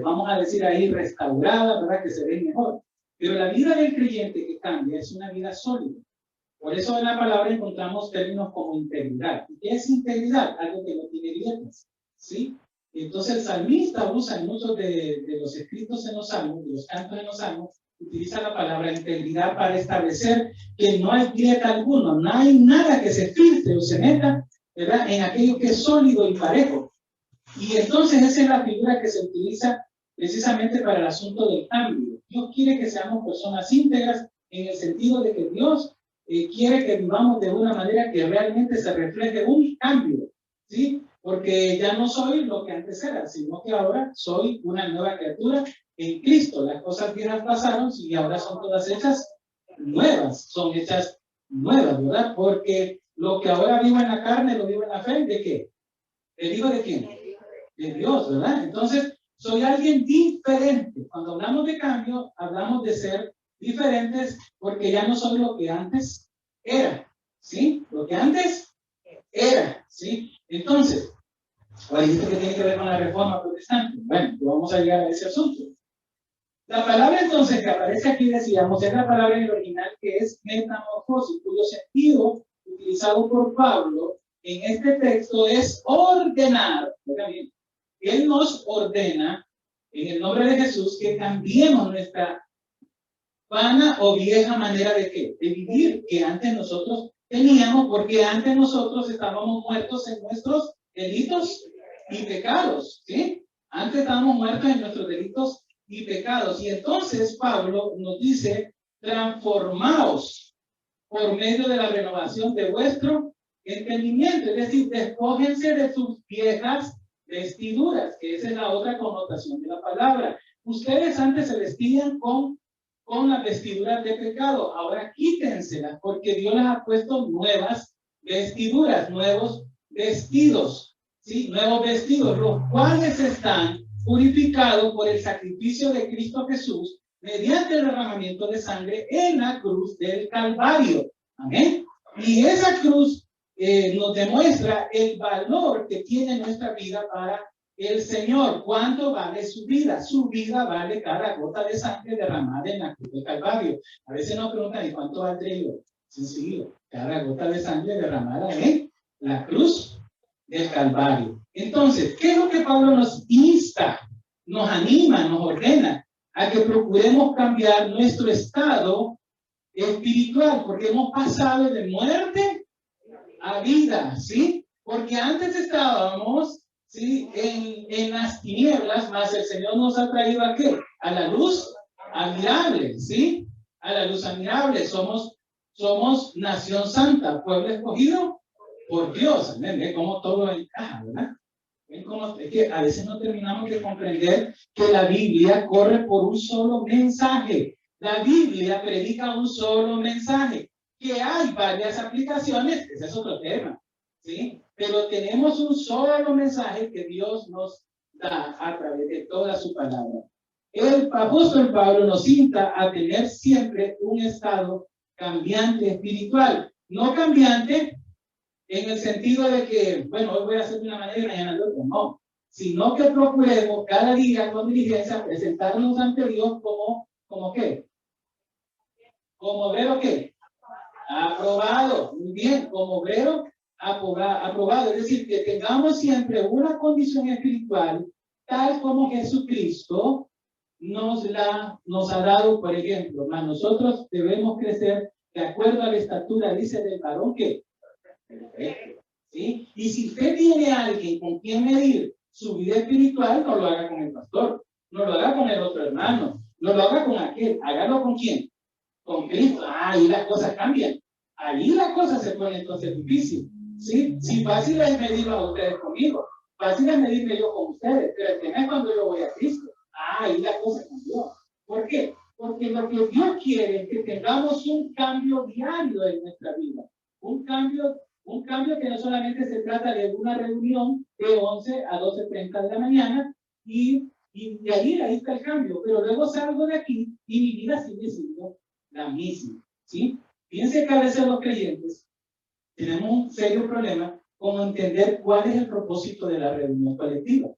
vamos a decir ahí, restauradas, ¿verdad? Que se ven mejor. Pero la vida del creyente que cambia es una vida sólida. Por eso en la palabra encontramos términos como integridad. ¿Y qué es integridad? Algo que no tiene grietas, ¿sí? Entonces el salmista usa en muchos de los escritos en los salmos, de los cantos en los salmos, utiliza la palabra integridad para establecer que no hay grieta alguna, no hay nada que se filtre o se meta, ¿verdad?, en aquello que es sólido y parejo. Y entonces esa es la figura que se utiliza precisamente para el asunto del cambio. Dios quiere que seamos personas íntegras en el sentido de que Dios quiere que vivamos de una manera que realmente se refleje un cambio, ¿sí? Porque ya no soy lo que antes era, sino que ahora soy una nueva criatura en Cristo. Las cosas viejas pasaron y ahora son todas hechas nuevas, son hechas nuevas, ¿verdad? Porque lo que ahora vivo en la carne, lo vivo en la fe, ¿de qué? ¿El hijo de quién? De Dios, ¿verdad? Entonces, soy alguien diferente. Cuando hablamos de cambio, hablamos de ser diferentes porque ya no soy lo que antes era, ¿sí? Lo que antes era, ¿sí? Entonces, ¿cuál es esto que tiene que ver con la reforma protestante? Bueno, pues vamos a llegar a ese asunto. La palabra entonces que aparece aquí, decíamos, es la palabra en el original que es metamorfosis, cuyo sentido utilizado por Pablo en este texto es ordenar. Bien, él nos ordena en el nombre de Jesús que cambiemos nuestra vana o vieja manera de ¿qué? De vivir que antes nosotros teníamos, porque antes nosotros estábamos muertos en nuestros delitos y pecados, ¿sí? Antes estábamos muertos en nuestros delitos y pecados. Y entonces Pablo nos dice, transformaos por medio de la renovación de vuestro entendimiento, es decir, despójense de sus viejas vestiduras, que esa es la otra connotación de la palabra. Ustedes antes se vestían con las vestiduras de pecado, ahora quítenselas, porque Dios les ha puesto nuevas vestiduras, nuevos vestidos, ¿sí? Nuevos vestidos, los cuales están purificados por el sacrificio de Cristo Jesús mediante el derramamiento de sangre en la cruz del Calvario. Amén. Y esa cruz nos demuestra el valor que tiene nuestra vida para el Señor. ¿Cuánto vale su vida? Su vida vale cada gota de sangre derramada en la cruz del Calvario. A veces nos preguntan, ¿y cuánto valdré yo? Sencillo, cada gota de sangre derramada en la cruz del Calvario. Entonces, ¿qué es lo que Pablo nos insta, nos anima, nos ordena? A que procuremos cambiar nuestro estado espiritual, porque hemos pasado de muerte a vida, ¿sí? Porque antes estábamos, ¿sí? En las tinieblas, mas el Señor nos ha traído ¿a qué? A la luz admirable, ¿sí? A la luz admirable. Somos nación santa, pueblo escogido por Dios. ¿Ven? ¿Ven cómo todo encaja, verdad? ¿Ven cómo? Es que a veces no terminamos de comprender que la Biblia corre por un solo mensaje. La Biblia predica un solo mensaje. Que hay varias aplicaciones, ese es otro tema, ¿sí? Pero tenemos un solo mensaje que Dios nos da a través de toda su palabra. El apóstol Pablo nos insta a tener siempre un estado cambiante espiritual, no cambiante en el sentido de que, bueno, hoy voy a hacer de una manera y mañana de otra, no, sino que procuremos cada día con diligencia presentarnos ante Dios como ¿qué? Como obrero ¿qué? Aprobado, muy bien, como obrero aprobado, es decir, que tengamos siempre una condición espiritual tal como Jesucristo nos ha dado, por ejemplo. Mas nosotros debemos crecer de acuerdo a la estatura, dice, del varón que perfecto, ¿sí? Y si usted tiene a alguien con quien medir su vida espiritual, no lo haga con el pastor, no lo haga con el otro hermano, no lo haga con aquel, hágalo con quién, con Cristo. Ahí las cosas cambian, ahí la cosa se pone entonces difícil, ¿sí? Si fácil es medirlo a ustedes conmigo, fácil es medirme yo con ustedes, pero el tema es cuando yo voy a Cristo. Ahí la cosa cambió. ¿Por qué? Porque lo que Dios quiere es que tengamos un cambio diario en nuestra vida, un cambio que no solamente se trata de una reunión de 11 a 12:30 de la mañana y de ahí está el cambio, pero luego salgo de aquí y mi vida sigue siendo la misma, ¿sí? Fíjense que a veces los creyentes tenemos un serio problema con entender cuál es el propósito de la reunión colectiva.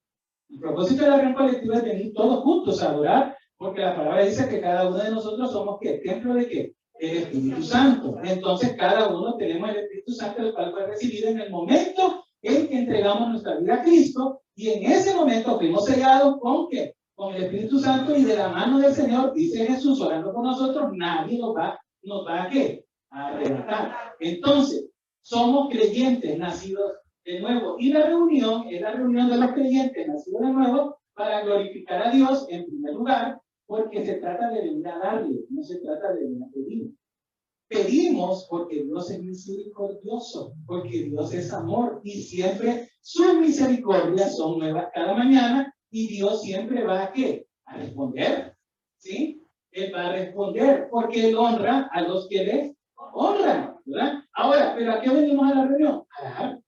El propósito de la reunión colectiva es venir todos juntos a adorar, porque la palabra dice que cada uno de nosotros somos ¿qué? ¿Templo de qué? El Espíritu Santo. Entonces cada uno tenemos el Espíritu Santo, el cual fue recibido en el momento en que entregamos nuestra vida a Cristo, y en ese momento fuimos sellados con ¿qué? Con el Espíritu Santo, y de la mano del Señor, dice Jesús, orando por nosotros, nadie nos va ¿a qué? A arrebatar. Entonces, somos creyentes nacidos de nuevo, y la reunión es la reunión de los creyentes nacidos de nuevo para glorificar a Dios en primer lugar, porque se trata de venir a darle, no se trata de venir a pedir. Pedimos porque Dios es misericordioso, porque Dios es amor, y siempre sus misericordias son nuevas cada mañana, y Dios siempre va ¿a qué? A responder, ¿sí? Él va a responder, porque Él honra a los que le Honra, ¿verdad? Ahora, ¿pero a qué venimos a la reunión? A dar.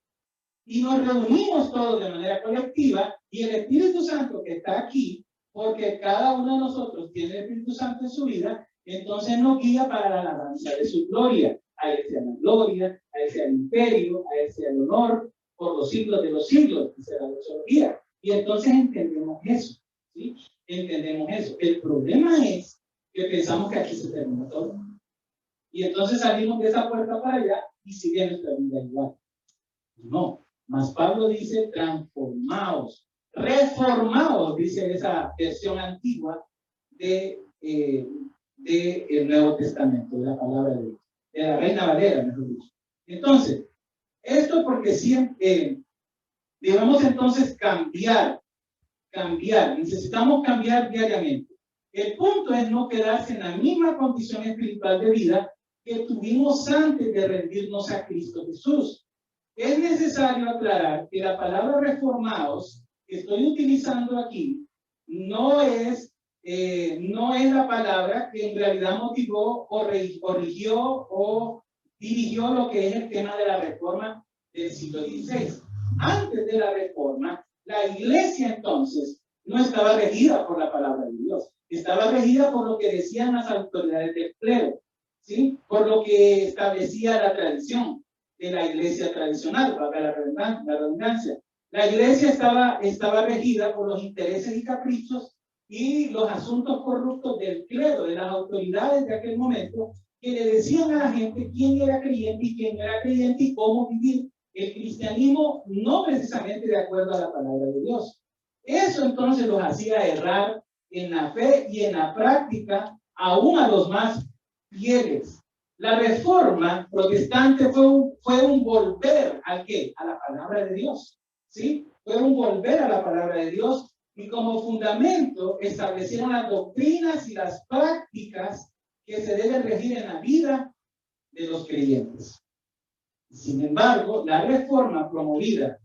Y nos reunimos todos de manera colectiva y el Espíritu Santo que está aquí, porque cada uno de nosotros tiene el Espíritu Santo en su vida, entonces nos guía para la alabanza de su gloria. A Él sea la gloria, a Él sea el imperio, a Él sea el honor, por los siglos de los siglos, dice la doxología. Y entonces entendemos eso, ¿sí? Entendemos eso. El problema es que pensamos que aquí se termina todo. Y entonces salimos de esa puerta para allá y sigue nuestra vida igual. No, más Pablo dice transformaos, reformaos, dice esa versión antigua de el Nuevo Testamento, de la palabra de Dios, de la Reina Valera, mejor dicho. Entonces, esto porque siempre debemos entonces cambiar, necesitamos cambiar diariamente. El punto es no quedarse en la misma condición espiritual de vida que tuvimos antes de rendirnos a Cristo Jesús. Es necesario aclarar que la palabra reformados que estoy utilizando aquí no es la palabra que en realidad motivó o rigió o dirigió lo que es el tema de la reforma del siglo XVI. Antes de la reforma, la iglesia entonces no estaba regida por la palabra de Dios, estaba regida por lo que decían las autoridades del clero, ¿sí? Por lo que establecía la tradición de la iglesia tradicional, para la redundancia. La iglesia estaba regida por los intereses y caprichos y los asuntos corruptos del clero, de las autoridades de aquel momento, que le decían a la gente quién era creyente y quién no era creyente y cómo vivir el cristianismo, no precisamente de acuerdo a la palabra de Dios. Eso entonces los hacía errar en la fe y en la práctica, aún a los más fieles. La reforma protestante fue un volver ¿al qué? A la palabra de Dios, ¿sí? Fue un volver a la palabra de Dios y como fundamento establecieron las doctrinas y las prácticas que se deben regir en la vida de los creyentes. Sin embargo, la reforma promovida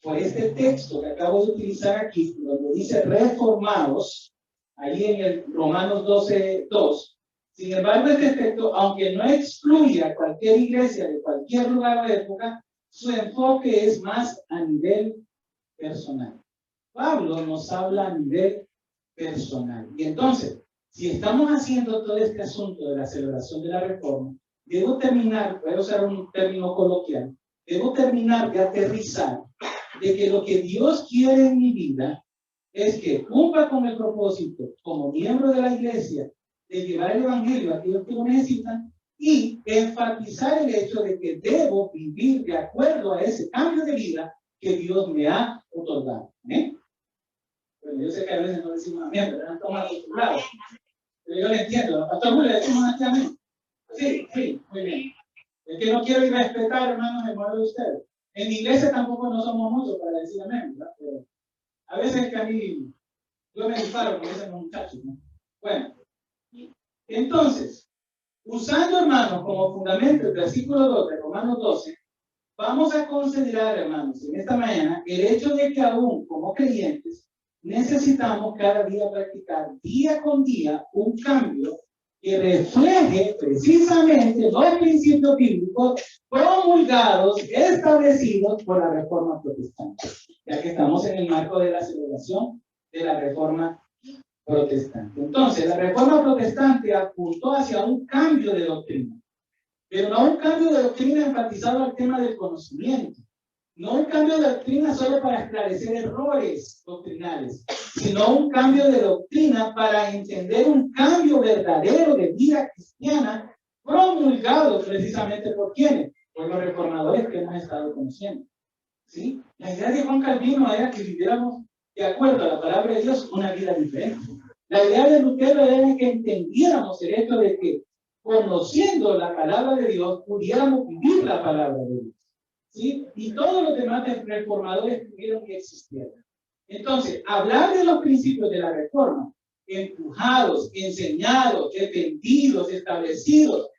por este texto que acabo de utilizar aquí, donde dice reformados, ahí en el Romanos 12:2, sin embargo, este texto, aunque no excluye a cualquier iglesia de cualquier lugar o época, su enfoque es más a nivel personal. Pablo nos habla a nivel personal. Y entonces, si estamos haciendo todo este asunto de la celebración de la reforma, debo terminar, voy a usar un término coloquial, debo terminar de aterrizar de que lo que Dios quiere en mi vida es que cumpla con el propósito como miembro de la iglesia de llevar el evangelio a aquellos que lo necesitan y enfatizar el hecho de que debo vivir de acuerdo a ese cambio de vida que Dios me ha otorgado. Bueno, yo sé que a veces no decimos amén, pero no estamos acostumbrados. Pero yo le entiendo, a Pastor Julio le decimos aquí amén. Sí, muy bien. Es que no quiero irrespetar, hermanos, el modo de ustedes. En mi iglesia tampoco no somos muchos para decir amén, ¿verdad? Pero a veces que a mí, yo me disparo con esos muchachos, ¿no? Bueno, entonces, usando, hermanos, como fundamento el versículo 2 de Romanos 12, vamos a considerar, hermanos, en esta mañana, el hecho de que aún como creyentes necesitamos cada día practicar día con día un cambio que refleje precisamente los principios bíblicos promulgados, establecidos por la Reforma Protestante, ya que estamos en el marco de la celebración de la Reforma Protestante. Entonces, la Reforma Protestante apuntó hacia un cambio de doctrina, pero no un cambio de doctrina enfatizado al tema del conocimiento, no un cambio de doctrina solo para esclarecer errores doctrinales, sino un cambio de doctrina para entender un cambio verdadero de vida cristiana promulgado precisamente por quienes, por los reformadores que hemos estado conociendo. ¿Sí? La idea de Juan Calvino era que viviéramos de acuerdo a la palabra de Dios una vida diferente. La idea de Lutero era que entendiéramos el hecho de que conociendo la palabra de Dios pudiéramos vivir la palabra de Dios. ¿Sí? Y todos los demás reformadores tuvieron que existir. Entonces, hablar de los principios de la reforma, empujados, enseñados, defendidos, establecidos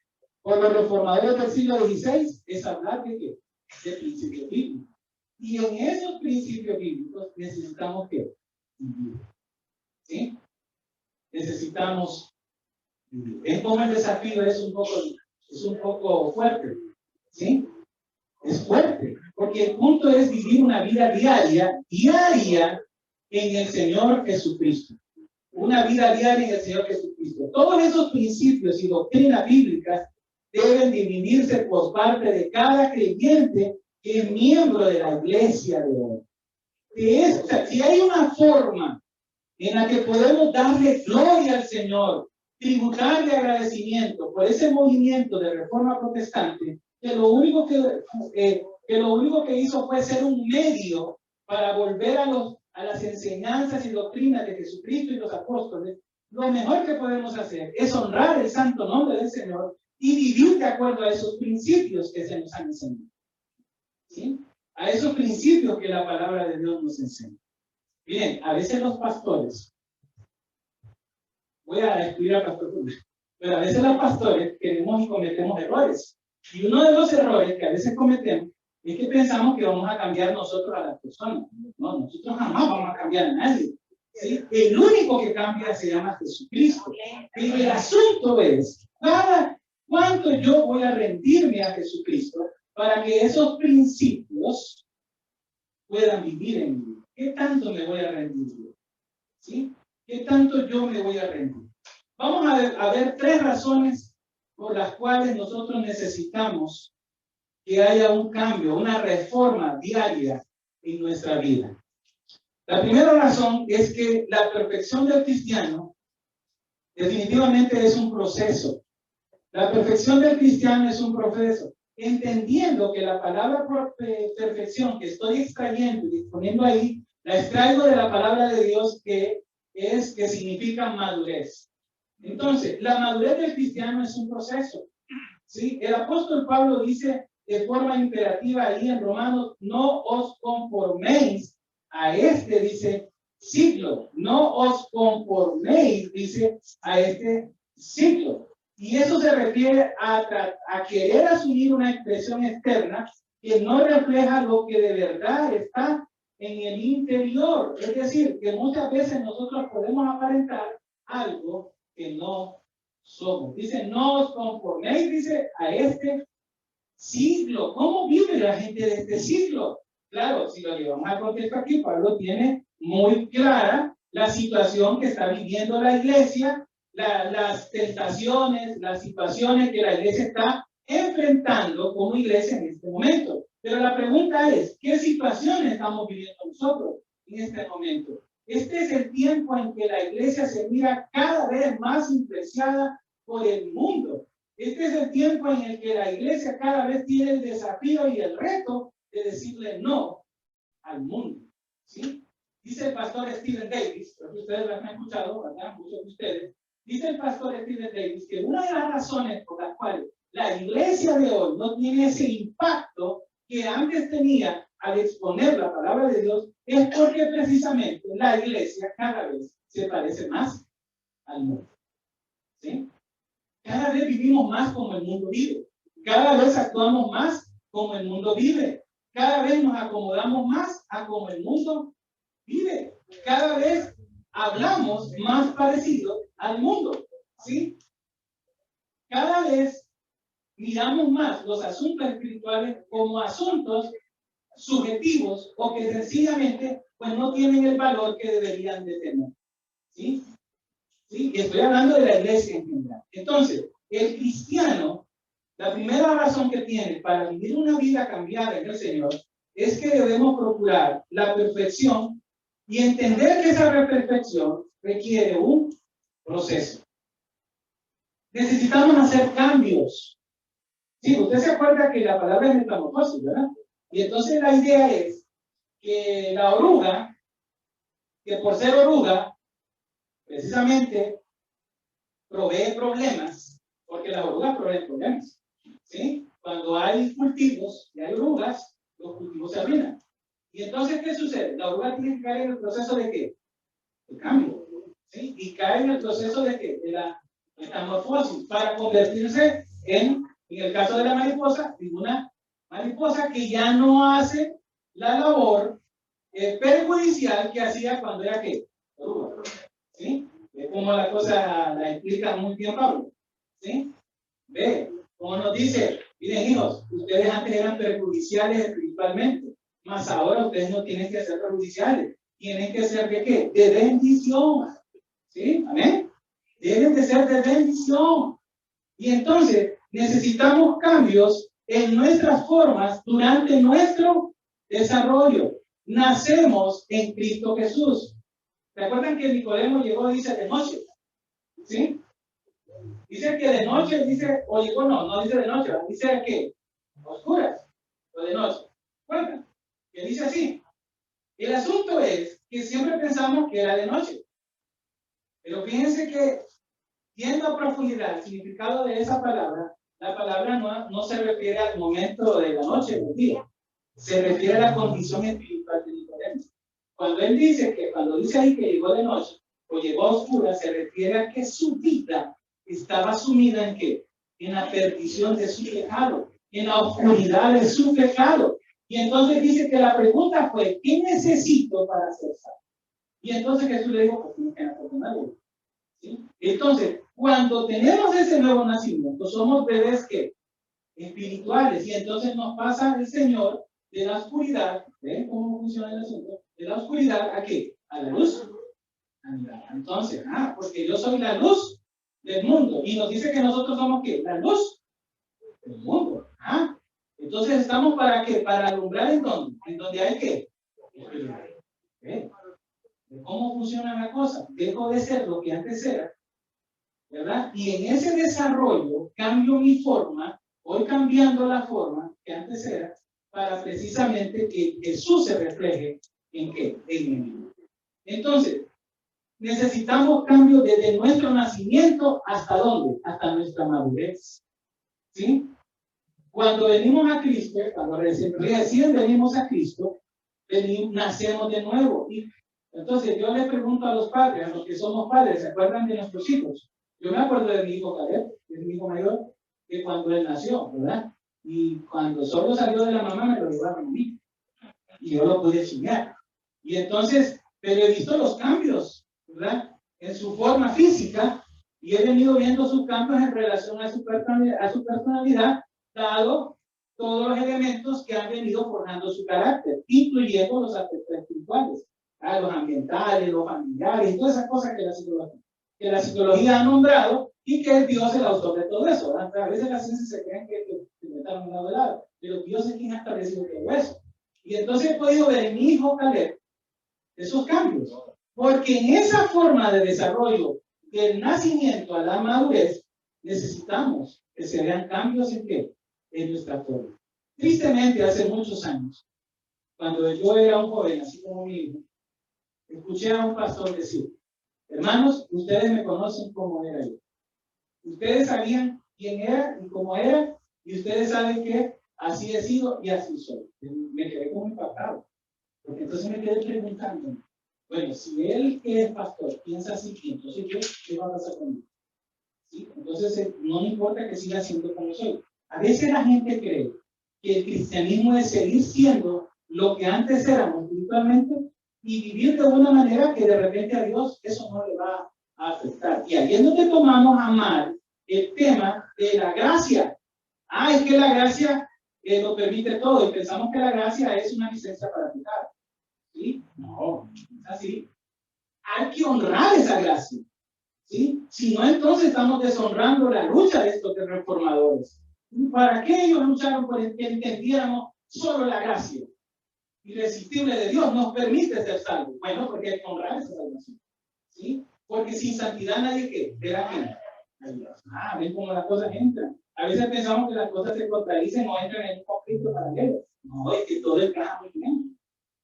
por los reformadores del siglo XVI, es hablar de qué? De principios bíblicos. Y en esos principios bíblicos necesitamos ¿qué? Vivir. ¿Sí? Necesitamos vivir. Es como el desafío es un poco Es un poco fuerte, ¿sí? Es fuerte, porque el punto es vivir una vida diaria en el Señor Jesucristo. Una vida diaria en el Señor Jesucristo. Todos esos principios y doctrinas bíblicas deben dividirse por parte de cada creyente que es miembro de la iglesia de hoy. Si hay una forma en la que podemos darle gloria al Señor, tributarle agradecimiento por ese movimiento de reforma protestante, que lo único que hizo fue ser un medio para volver a las enseñanzas y doctrinas de Jesucristo y los apóstoles, lo mejor que podemos hacer es honrar el santo nombre del Señor y vivir de acuerdo a esos principios que se nos han enseñado. ¿Sí? A esos principios que la palabra de Dios nos enseña. Bien, a veces los pastores, voy a excluir al pastor, pero a veces los pastores queremos y cometemos errores. Y uno de los errores que a veces cometemos es que pensamos que vamos a cambiar nosotros a las personas. No, nosotros jamás vamos a cambiar a nadie. ¿Sí? El único que cambia se llama Jesucristo. Pero el asunto es, ¿cuánto yo voy a rendirme a Jesucristo para que esos principios puedan vivir en mí? ¿Qué tanto me voy a rendir? ¿Sí? ¿Qué tanto yo me voy a rendir? Vamos a ver 3 razones por las cuales nosotros necesitamos que haya un cambio, una reforma diaria en nuestra vida. La primera razón es que la perfección del cristiano definitivamente es un proceso. La perfección del cristiano es un proceso. Entendiendo que la palabra perfección que estoy extrayendo y poniendo ahí, la extraigo de la palabra de Dios que significa madurez. Entonces, la madurez del cristiano es un proceso. ¿Sí? El apóstol Pablo dice de forma imperativa ahí en Romanos, no os conforméis a dice, siglo. No os conforméis, dice, a este siglo. Y eso se refiere a querer asumir una expresión externa que no refleja lo que de verdad está en el interior. Es decir, que muchas veces nosotros podemos aparentar algo que no somos. Dice, no os conforméis, dice, a este siglo. ¿Cómo vive la gente de este siglo? Claro, si lo llevamos al contexto aquí, Pablo tiene muy clara la situación que está viviendo la iglesia, las tentaciones, las situaciones que la iglesia está enfrentando como iglesia en este momento. Pero la pregunta es, ¿qué situaciones estamos viviendo nosotros en este momento? Este es el tiempo en que la iglesia se mira cada vez más influenciada por el mundo. Este es el tiempo en el que la iglesia cada vez tiene el desafío y el reto de decirle no al mundo. ¿Sí? Dice el pastor Stephen Davis, creo que ustedes lo han escuchado, ¿verdad? Muchos de ustedes. Dice el pastor Stephen Davis que una de las razones por las cuales la iglesia de hoy no tiene ese impacto que antes tenía al exponer la palabra de Dios es porque precisamente la iglesia cada vez se parece más al mundo. ¿Sí? Cada vez vivimos más como el mundo vive. Cada vez actuamos más como el mundo vive. Cada vez nos acomodamos más a como el mundo vive. Cada vez hablamos más parecido al mundo. ¿Sí? Cada vez miramos más los asuntos espirituales como asuntos subjetivos o que sencillamente pues no tienen el valor que deberían de tener. ¿Sí? ¿Sí? Y estoy hablando de la iglesia en general. Entonces, el cristiano, la primera razón que tiene para vivir una vida cambiada en el Señor es que debemos procurar la perfección y entender que esa perfección requiere un proceso. Necesitamos hacer cambios. Sí, usted se acuerda que la palabra es metamorfosis, ¿verdad? Y entonces la idea es que la oruga, que por ser oruga, precisamente provee problemas, porque las orugas proveen problemas. ¿Sí? Cuando hay cultivos y hay orugas, los cultivos se arruinan. Y entonces, ¿qué sucede? La oruga tiene que caer en el proceso de ¿qué? De cambio. ¿Sí? Y cae en el proceso de ¿qué? De la metamorfosis, para convertirse en el caso de la mariposa, en una mariposa que ya no hace la labor perjudicial que hacía cuando era ¿qué? Oruga. ¿Sí? Es como la cosa la explica muy bien Pablo. ¿Sí? Ve, Como nos dice, miren hijos, ustedes antes eran perjudiciales espiritualmente, mas ahora ustedes no tienen que ser perjudiciales, tienen que ser de qué? De bendición. ¿Sí? ¿Amén? Deben de ser de bendición. Y entonces necesitamos cambios en nuestras formas durante nuestro desarrollo. Nacemos en Cristo Jesús. ¿Recuerdan que Nicodemo llegó y dice de noche? ¿Sí? Dice que de noche, dice, o llegó no dice de noche, dice que oscuras o de noche. ¿Recuerdan? Que dice así. El asunto es que siempre pensamos que era de noche. Pero fíjense que, yendo a profundidad el significado de esa palabra, la palabra no se refiere al momento de la noche o del día, se refiere a la condición espiritual de Nicodemo. Cuando él dice que, cuando dice ahí que llegó de noche o llegó a oscuras, se refiere a que su vida estaba sumida en qué? En la perdición de su pecado, en la oscuridad de su pecado. Y entonces dice que la pregunta fue, ¿qué necesito para ser salvo? Y entonces Jesús le dijo, pues tienes que nacer de nuevo. ¿Sí? Entonces, cuando tenemos ese nuevo nacimiento, somos bebés que espirituales, y entonces nos pasa el Señor de la oscuridad, ¿ven cómo funciona el asunto? De la oscuridad, ¿a qué? A la luz. Entonces, porque yo soy la luz del mundo, y nos dice que nosotros somos ¿qué? La luz del mundo. Entonces, ¿estamos para qué? Para alumbrar en donde hay ¿qué? ¿Ven? ¿Cómo funciona la cosa? Dejo de ser lo que antes era, ¿verdad? Y en ese desarrollo cambio mi forma, voy cambiando la forma que antes era, para precisamente que Jesús se refleje en qué? En mí. Entonces, necesitamos cambios desde nuestro nacimiento hasta dónde? Hasta nuestra madurez. ¿Sí? Cuando venimos a Cristo, cuando recién venimos a Cristo, nacemos de nuevo. Y entonces yo le pregunto a los padres, a los que somos padres, ¿se acuerdan de nuestros hijos? Yo me acuerdo de mi hijo Caleb, de mi hijo mayor, que cuando él nació, ¿verdad? Y cuando solo salió de la mamá me lo llevaron a mí. Y yo lo pude chingar. Y entonces, pero he visto los cambios, ¿verdad? En su forma física, y he venido viendo sus cambios en relación a su personalidad, dado todos los elementos que han venido forjando su carácter, incluyendo los aspectos espirituales, los ambientales, los familiares, y todas esas cosas que la psicología ha nombrado, y que es Dios el autor de todo eso, ¿verdad? A veces las ciencias se creen que inventaron un lado, pero Dios es quien ha establecido todo eso. Y entonces he podido ver en mi hijo Caleb esos cambios, porque en esa forma de desarrollo del nacimiento a la madurez necesitamos que se vean cambios en qué, en nuestra forma. Tristemente, hace muchos años, cuando yo era un joven, así como mi hijo, escuché a un pastor decir: hermanos, ustedes me conocen como era yo. Ustedes sabían quién era y cómo era, y ustedes saben que así he sido y así soy. Me quedé como impactado, porque entonces me quedé preguntando, bueno, si él que es pastor piensa así, entonces yo, ¿qué va a pasar conmigo? ¿Sí? Entonces no me importa que siga siendo como soy. A veces la gente cree que el cristianismo es seguir siendo lo que antes éramos espiritualmente y vivir de una manera que de repente a Dios eso no le va a afectar. Y ahí es donde tomamos a mal el tema de la gracia. Es que la gracia lo permite todo y pensamos que la gracia es una licencia para pecar. ¿Sí? No, es así. Hay que honrar esa gracia. ¿Sí? Si no, entonces estamos deshonrando la lucha de estos reformadores. ¿Para qué ellos lucharon por que entendiéramos solo la gracia irresistible de Dios nos permite ser salvos? Bueno, porque hay que honrar esa salvación. ¿Sí? Porque sin santidad nadie que verá que ven cómo las cosas entran. A veces pensamos que las cosas se contradicen o entran en un conflicto paralelo. No, es que todo encaja muy bien.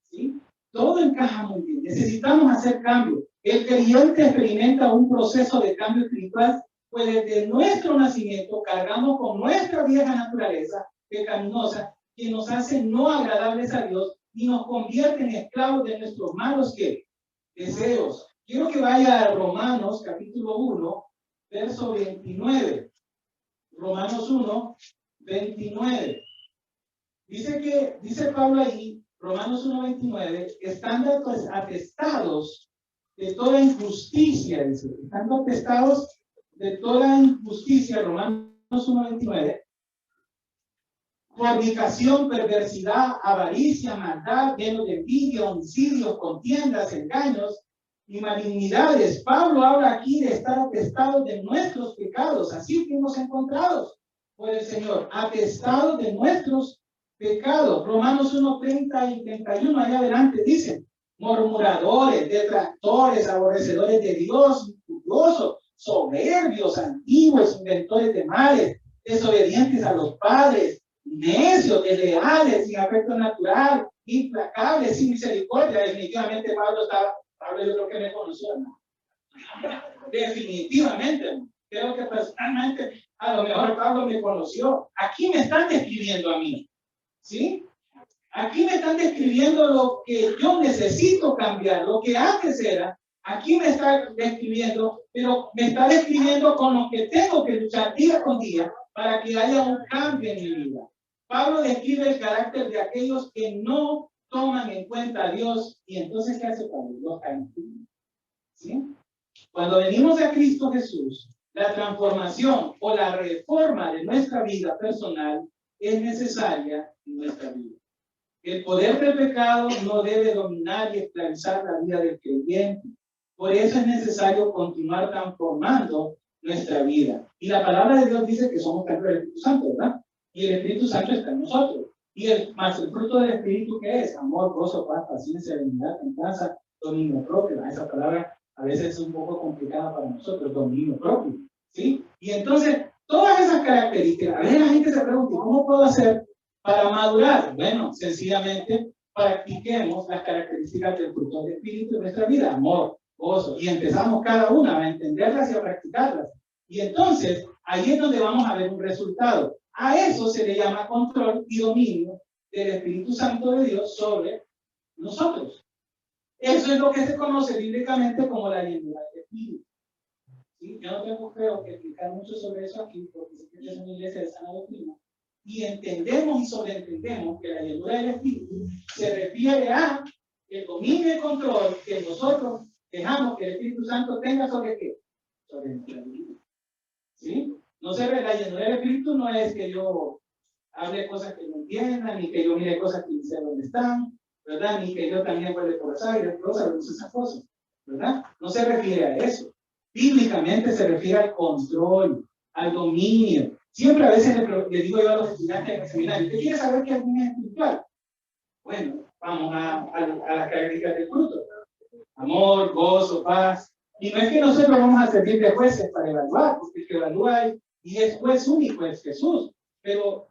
¿Sí? Todo encaja muy bien. Necesitamos hacer cambios. El creyente experimenta un proceso de cambio espiritual, pues desde nuestro nacimiento cargamos con nuestra vieja naturaleza pecaminosa que nos hace no agradables a Dios y nos convierte en esclavos de nuestros malos deseos. Quiero que vaya a Romanos capítulo 1, verso 29. Romanos 1, 29. Dice Pablo ahí, Romanos 1, 29, estando pues atestados de toda injusticia, dice, estando atestados de toda injusticia, Romanos 1, 29, fornicación, perversidad, avaricia, maldad, lleno de envidia, homicidios, contiendas, engaños y malignidades. Pablo habla aquí de estar atestados de nuestros pecados. Así fuimos encontrados por el Señor, atestados de nuestros pecados. Romanos 1:30 y 31 allá adelante dicen: murmuradores, detractores, aborrecedores de Dios, injuriosos, soberbios, antiguos, inventores de males, desobedientes a los padres, necios, desleales, sin afecto natural, implacables, sin misericordia. Definitivamente Pablo yo creo que me conoció, ¿no? Definitivamente, creo que personalmente a lo mejor Pablo me conoció. Aquí me están describiendo a mí, ¿sí? Aquí me están describiendo lo que yo necesito cambiar, lo que antes era. Aquí me está describiendo, pero me está describiendo con lo que tengo que luchar día con día para que haya un cambio en mi vida. Pablo describe el carácter de aquellos que no toman en cuenta a Dios. Y entonces, ¿qué hace Pablo? Los caen. ¿Sí? Cuando venimos a Cristo Jesús, la transformación o la reforma de nuestra vida personal es necesaria en nuestra vida. El poder del pecado no debe dominar y esclavizar la vida del creyente. Por eso es necesario continuar transformando nuestra vida. Y la palabra de Dios dice que somos templo del Espíritu Santo, ¿verdad? Y el Espíritu Santo está en nosotros. Y más el fruto del Espíritu, ¿qué es? Amor, gozo, paz, paciencia, benignidad, templanza, dominio propio. Esa palabra a veces es un poco complicada para nosotros, dominio propio, ¿sí? Y entonces, todas esas características, a veces la gente se pregunta, ¿cómo puedo hacer para madurar? Bueno, sencillamente practiquemos las características del fruto del Espíritu en nuestra vida: amor, gozo, y empezamos cada una a entenderlas y a practicarlas. Y entonces, ahí es donde vamos a ver un resultado. A eso se le llama control y dominio del Espíritu Santo de Dios sobre nosotros. Eso es lo que se conoce bíblicamente como la llenura del Espíritu. ¿Sí? Yo no tengo creo que explicar mucho sobre eso aquí, porque sé que es una iglesia de sana doctrina. Y entendemos y sobreentendemos que la llenura del Espíritu se refiere a el dominio y el control que nosotros dejamos que el Espíritu Santo tenga sobre qué, sobre nuestra vida. ¿Sí? No se ve, la llenura del Espíritu no es que yo hable cosas que no entienda, ni que yo mire cosas que no sé dónde están, ¿verdad? Ni que yo también vuelve por los aires, todas esas cosas, ¿verdad? No se refiere a eso. Bíblicamente se refiere al control, al dominio. Siempre a veces le digo yo a los estudiantes en el seminario: ¿usted quiere saber qué es dominio espiritual? Bueno, vamos a las características del fruto: amor, gozo, paz. Y no es que nosotros vamos a servir de jueces para evaluar, porque el que evalúa y es juez único es Jesús. Pero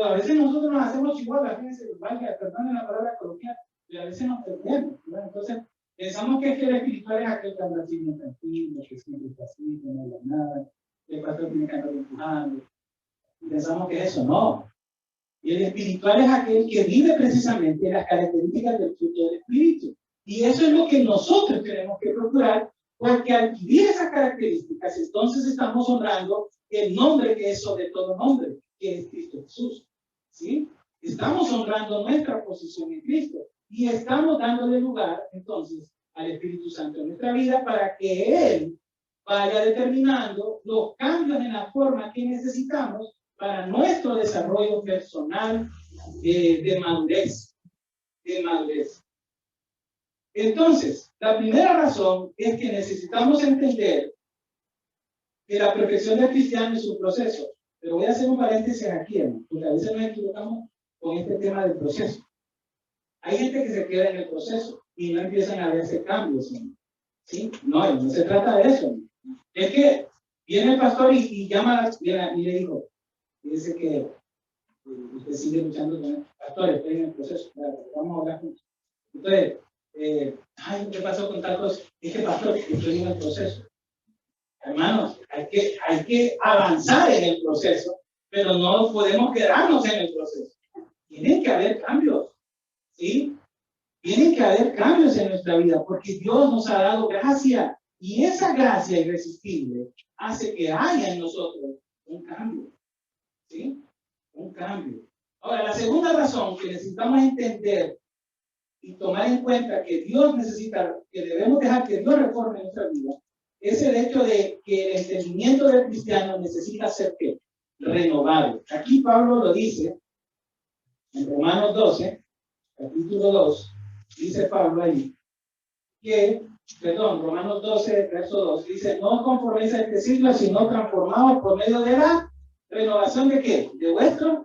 a veces nosotros nos hacemos chihuahuas, fíjense, valga, perdonen la palabra coloquial, pero a veces nos perdemos, ¿verdad? Entonces, pensamos que el espiritual es aquel que anda así muy tranquilo, que siempre está así, que no habla nada, que el pastor tiene que andar empujando. Y pensamos que eso no. Y el espiritual es aquel que vive precisamente las características del fruto del Espíritu. Y eso es lo que nosotros tenemos que procurar, porque al adquirir esas características, entonces estamos honrando el nombre que es sobre todo nombre, que es Cristo Jesús. ¿Sí? Estamos honrando nuestra posición en Cristo y estamos dándole lugar entonces al Espíritu Santo en nuestra vida para que Él vaya determinando los cambios en la forma que necesitamos para nuestro desarrollo personal de madurez. Entonces, la primera razón es que necesitamos entender que la perfección del cristiano es un proceso. Pero voy a hacer un paréntesis aquí, ¿no? Porque a veces nos equivocamos con este tema del proceso. Hay gente que se queda en el proceso y no empiezan a verse cambios, ¿no? ¿Sí? No se trata de eso, ¿no? Es que viene el pastor y llama y le dijo, dice que usted sigue luchando con el pastor, estoy en el proceso, vamos a hablar juntos. Entonces, ¿qué pasó con tal cosa? Es que pastor, estoy en el proceso. Hermanos, hay que avanzar en el proceso, pero no podemos quedarnos en el proceso. Tienen que haber cambios, ¿sí? Tienen que haber cambios en nuestra vida, porque Dios nos ha dado gracia, y esa gracia irresistible hace que haya en nosotros un cambio, ¿sí? Un cambio. Ahora, la segunda razón que necesitamos entender y tomar en cuenta que Dios necesita, que debemos dejar que Dios reforme nuestra vida, es el hecho de que el entendimiento del cristiano necesita ser ¿qué? Renovado. Aquí Pablo lo dice En Romanos 12, capítulo 2, dice Pablo ahí, Romanos 12, verso 2, dice, no conforméis a este siglo, sino transformados por medio de la renovación de qué? De vuestro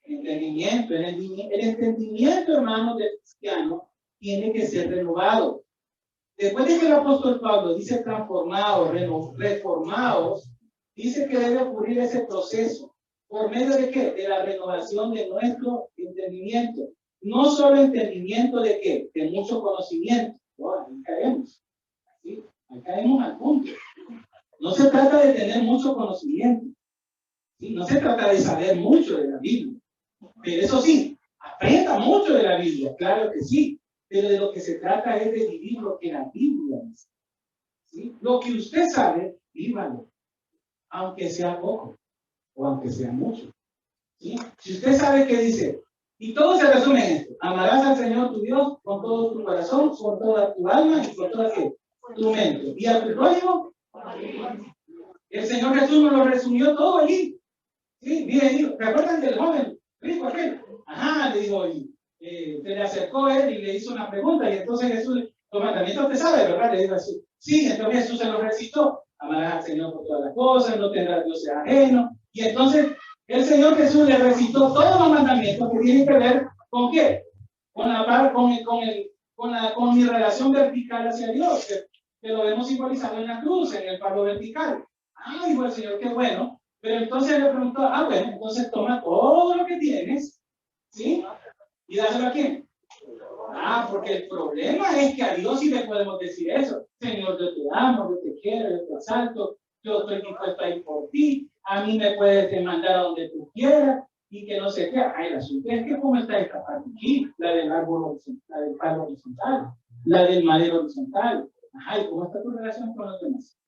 entendimiento. El entendimiento, hermanos, del cristiano tiene que ser renovado. Después de que el apóstol Pablo dice transformados, reformados, dice que debe ocurrir ese proceso. ¿Por medio de qué? De la renovación de nuestro entendimiento. No solo entendimiento de qué? De mucho conocimiento. No, ahí caemos. ¿Sí? Ahí caemos al punto. No se trata de tener mucho conocimiento. ¿Sí? No se trata de saber mucho de la Biblia. Pero eso sí, aprenda mucho de la Biblia, claro que sí. Pero de lo que se trata es de vivir lo que la Biblia dice. ¿Sí? Lo que usted sabe, vívalo. Aunque sea poco o aunque sea mucho. ¿Sí? Si usted sabe que dice, y todo se resume en esto: amarás al Señor tu Dios con todo tu corazón, con toda tu alma y con toda tu mente. Y a tu prójimo, el Señor Jesús nos lo resumió todo allí. ¿Sí? Mire, ¿recuerdan del joven rico aquel? Ajá, le digo, se le acercó él y le hizo una pregunta, y entonces Jesús, los mandamientos te sabe, ¿verdad? Le dijo así. Sí, entonces Jesús se lo recitó: amarás al Señor por todas las cosas, no tendrás dioses ajenos. Y entonces el Señor Jesús le recitó todos los mandamientos que tienen que ver con qué, con mi relación vertical hacia Dios, que lo vemos simbolizado en la cruz, en el palo vertical. Ah, dijo el Señor, qué bueno. Pero entonces le preguntó, bueno, entonces toma todo lo que tienes, ¿sí? ¿Y dáselo a quién? Porque el problema es que a Dios sí le podemos decir eso: Señor, yo te amo, yo te quiero, yo te exalto, yo estoy dispuesto a ir por ti, a mí me puedes demandar a donde tú quieras, y que no sé qué. Ay, la asunto es que cómo está esta parte aquí, la del árbol horizontal, la del palo horizontal, la del madero horizontal. Ajá, ¿y cómo está tu relación con los demás?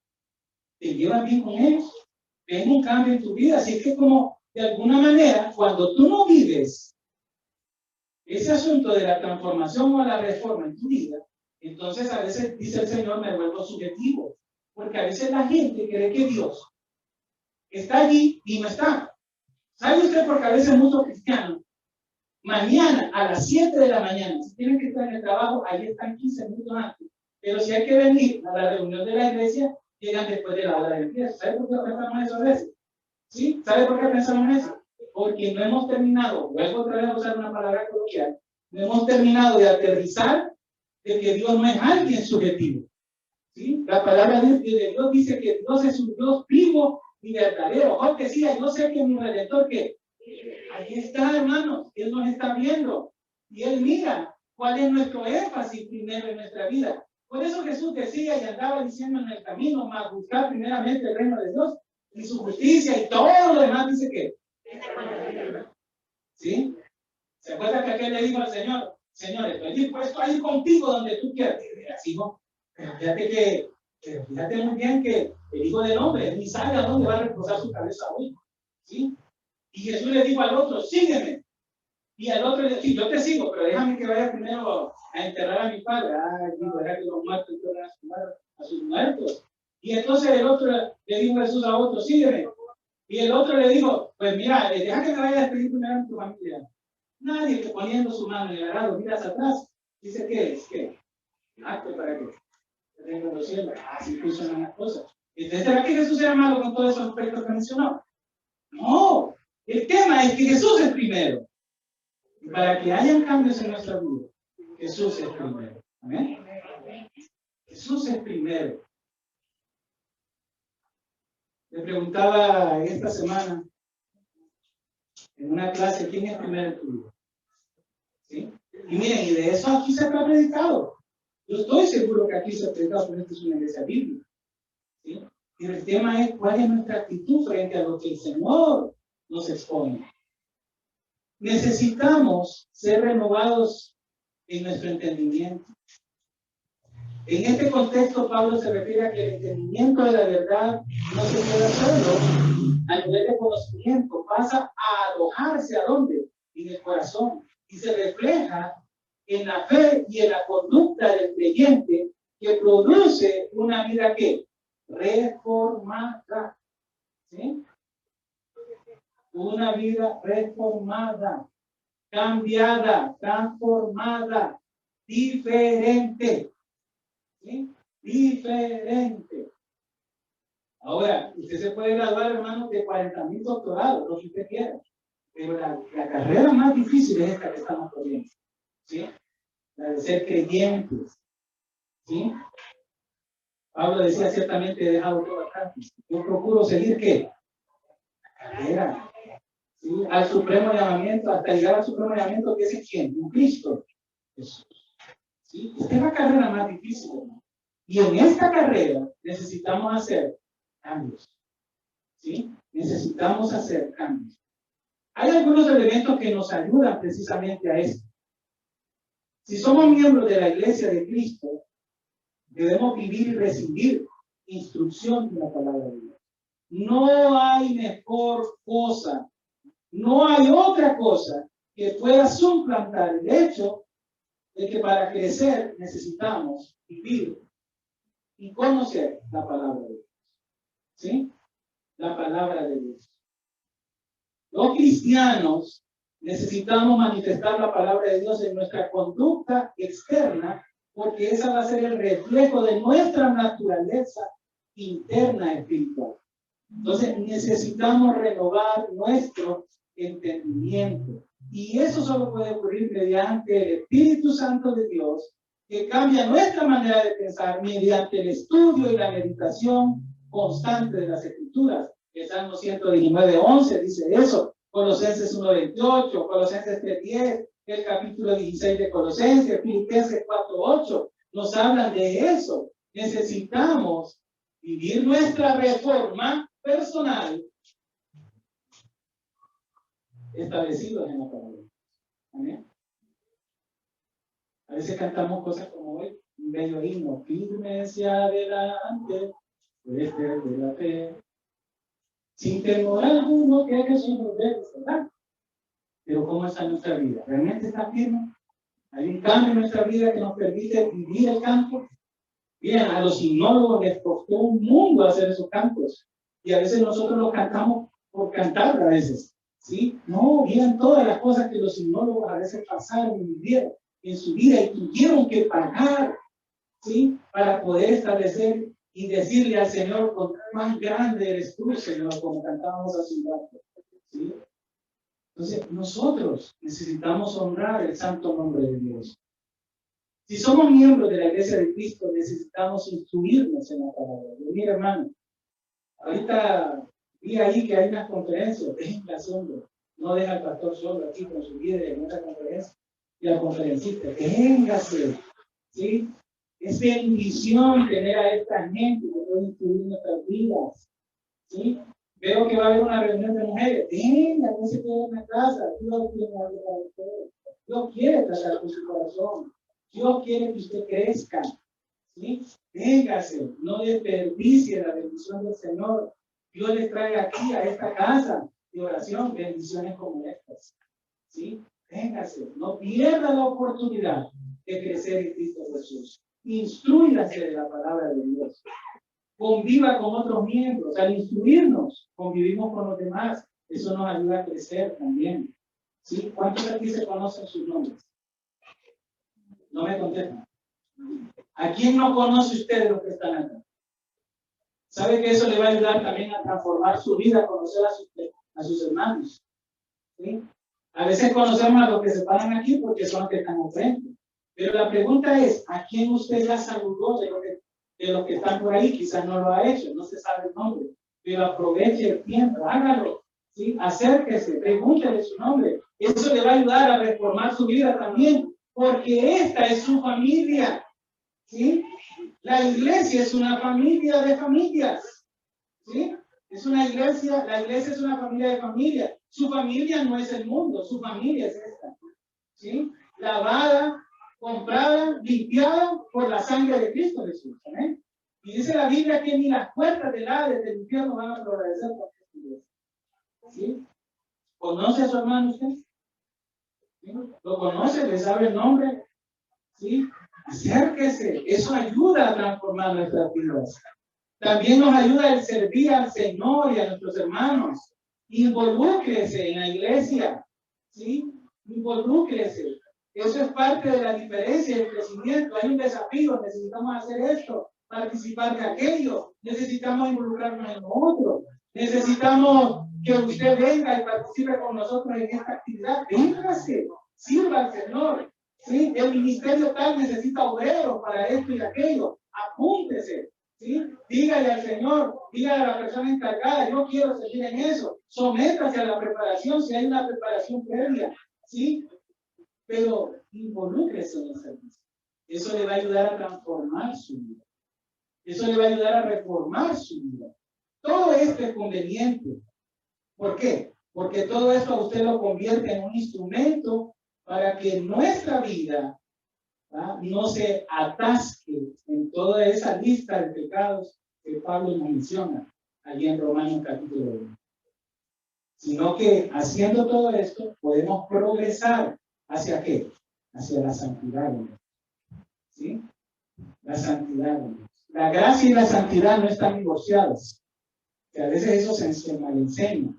¿Te llevas bien con ellos? ¿Ves un cambio en tu vida? Así es que, como de alguna manera, cuando tú no vives ese asunto de la transformación o la reforma en tu vida, entonces a veces, dice el Señor, me vuelvo subjetivo. Porque a veces la gente cree que Dios está allí y no está. ¿Sabe usted por qué a veces muchos cristianos, mañana a las 7 de la mañana, si tienen que estar en el trabajo, ahí están 15 minutos antes? Pero si hay que venir a la reunión de la iglesia, llegan después de la hora de empiezo? ¿Sabe por qué pensamos eso a veces? ¿Sí? ¿Sabe por qué pensamos eso? Porque no hemos terminado, vuelvo otra vez a usar una palabra coloquial, no hemos terminado de aterrizar de que Dios no es alguien subjetivo. ¿Sí? La palabra de Dios dice que Dios es un Dios vivo y verdadero. Job decía, yo sé que mi Redentor, que ahí está, hermanos, Él nos está viendo y Él mira cuál es nuestro énfasis primero en nuestra vida. Por eso Jesús decía y andaba diciendo en el camino: más buscar primeramente el reino de Dios y su justicia, y todo lo demás dice que. ¿Sí? ¿Se acuerda que aquel le dijo al Señor: Señor, estoy dispuesto a ir contigo donde tú quieras? Así no. Pero fíjate muy bien que el Hijo del Hombre ni sabe a dónde va a reposar su cabeza hoy. ¿Sí? Y Jesús le dijo al otro: sígueme. Y al otro le dijo: sí, yo te sigo, pero déjame que vaya primero a enterrar a mi padre. Digo, era que los muertos enterran a sus muertos. Y entonces el otro le dijo Jesús a otro: sígueme. Y el otro le dijo: pues mira, deja que me vaya a despedir primero en tu familia. Nadie que poniendo su mano en el arado, miras atrás, dice: ¿qué es? ¿Qué? Acto para que tenga los cielos. Así funcionan las cosas. Entonces, ¿será que Jesús era malo con todos esos aspectos que mencionó? No. El tema es que Jesús es primero. Y para que hayan cambios en nuestra vida, Jesús es primero. ¿Amén? Jesús es primero. Le preguntaba esta semana en una clase: ¿quién es primero en tu vida? ¿Sí? Y miren, y de eso aquí se ha predicado. Yo estoy seguro que aquí se ha predicado, porque esta es una iglesia bíblica. ¿Sí? Pero el tema es cuál es nuestra actitud frente a lo que el Señor nos expone. Necesitamos ser renovados en nuestro entendimiento. En este contexto, Pablo se refiere a que el entendimiento de la verdad no se queda solo a nivel de conocimiento, pasa a alojarse ¿a dónde? En el corazón, y se refleja en la fe y en la conducta del creyente, que produce una vida que reformada. ¿Sí? Una vida reformada. cambiada, transformada, diferente. ¿Sí? Diferente. Ahora, usted se puede graduar, hermano, de 40,000 doctorados, lo que usted quiera. Pero la carrera más difícil es esta que estamos corriendo. ¿Sí? La de ser creyentes. ¿Sí? Pablo decía, ciertamente he dejado todas las. Yo procuro seguir, ¿qué? La carrera. ¿Sí? Al supremo llamamiento, hasta llegar al supremo llamamiento, que es ¿quién? Un Cristo. Jesús. ¿Sí? Esta es la carrera más difícil, hermano. Y en esta carrera necesitamos hacer cambios. ¿Sí? Necesitamos hacer cambios. Hay algunos elementos que nos ayudan precisamente a esto. Si somos miembros de la Iglesia de Cristo, debemos vivir y recibir instrucción de la palabra de Dios. No hay mejor cosa, no hay otra cosa que pueda suplantar el hecho de que para crecer necesitamos vivir y conocer la palabra de Dios. ¿Sí? La palabra de Dios. Los cristianos necesitamos manifestar la palabra de Dios en nuestra conducta externa, porque esa va a ser el reflejo de nuestra naturaleza interna espiritual. Entonces necesitamos renovar nuestro entendimiento. Y eso solo puede ocurrir mediante el Espíritu Santo de Dios, que cambia nuestra manera de pensar mediante el estudio y la meditación constante de las Escrituras. El Salmo 119:11 dice eso, Colosenses 1:28, Colosenses 3:10, el capítulo 16 de Colosenses, Filipenses 4:8, nos hablan de eso. Necesitamos vivir nuestra reforma personal establecidos en la palabra. Amén. A veces cantamos cosas como hoy, un bello himno, firme hacia adelante, este de la fe, sin temor alguno que Jesús nos dé, ¿verdad? Pero ¿cómo está nuestra vida? ¿Realmente está firme? ¿Hay un cambio en nuestra vida que nos permite vivir el canto? Bien, a los himnólogos les costó un mundo hacer esos cantos. Y a veces nosotros los cantamos por cantar a veces. ¿Sí? No, miren todas las cosas que los himnólogos a veces pasaron y vivieron en su vida y tuvieron que pagar, ¿sí? Para poder establecer y decirle al Señor, con más grande eres tú, Señor, como cantábamos hace un rato. ¿Sí? Entonces, nosotros necesitamos honrar el santo nombre de Dios. Si somos miembros de la Iglesia de Cristo, necesitamos instruirnos en la palabra. Mira, hermano, ahorita vi ahí que hay unas conferencias, déjenme asombro. No deja al pastor solo aquí con su líder en otra conferencia y al conferencista. Véngase, ¿sí? Es bendición tener a esta gente que puede instruir nuestras vidas, ¿sí? Veo que va a haber una reunión de mujeres. Venga, no se quede en la casa. Dios quiere algo para ustedes. Dios quiere tratar con su corazón. Dios quiere que usted crezca, ¿sí? Véngase, no desperdicie la bendición del Señor. Dios les trae aquí a esta casa de oración bendiciones como estas, ¿sí? Véngase, no pierda la oportunidad de crecer en Cristo Jesús. Instrúyase de la palabra de Dios. Conviva con otros miembros. Al instruirnos, convivimos con los demás. Eso nos ayuda a crecer también, ¿sí? ¿Cuántos aquí se conocen sus nombres? No me contestan. ¿A quién no conoce usted de los que están acá? ¿Sabe que eso le va a ayudar también a transformar su vida, a conocer a sus hermanos? ¿Sí? A veces conocemos a los que se paran aquí porque son los que están al frente. Pero la pregunta es, ¿a quién usted ya saludó de los que están por ahí? Quizás no lo ha hecho, no se sabe el nombre. Pero aproveche el tiempo, hágalo. ¿Sí? Acérquese, pregúntele su nombre. Eso le va a ayudar a reformar su vida también, porque esta es su familia. ¿Sí? La iglesia es una familia de familias. ¿Sí? Es una iglesia, la iglesia es una familia de familias. Su familia no es el mundo, su familia es esta. ¿Sí? Lavada, comprada, limpiada por la sangre de Cristo Jesús. ¿Eh? Y dice la Biblia que ni las puertas del Hades del infierno van a prevalecer por esta iglesia. ¿Sí? ¿Conoce a su hermano usted? ¿Sí? ¿Lo conoce? ¿Le sabe el nombre? ¿Sí? Acérquese, eso ayuda a transformar nuestras vidas. También nos ayuda el servir al Señor y a nuestros hermanos. Involúcrese en la iglesia, ¿sí? Involúcrese. Eso es parte de la diferencia y el crecimiento. Hay un desafío, necesitamos hacer esto, participar de aquello, necesitamos involucrarnos en lo otro, necesitamos que usted venga y participe con nosotros en esta actividad. Véngase, sirva al Señor. ¿Sí? El ministerio tal necesita obreros para esto y aquello. Apúntese. ¿Sí? Dígale al Señor, dígale a la persona encargada, yo quiero seguir en eso. Sométase a la preparación si hay una preparación previa. ¿Sí? Pero involúcrese en el servicio. Eso le va a ayudar a transformar su vida. Eso le va a ayudar a reformar su vida. Todo esto es conveniente. ¿Por qué? Porque todo esto a usted lo convierte en un instrumento para que nuestra vida no se atasque en toda esa lista de pecados que Pablo menciona allí en Romanos capítulo 1. Sino que haciendo todo esto podemos progresar hacia qué? Hacia la santidad. ¿Sí? La santidad. La gracia y la santidad no están divorciadas. Que a veces eso se malenseña.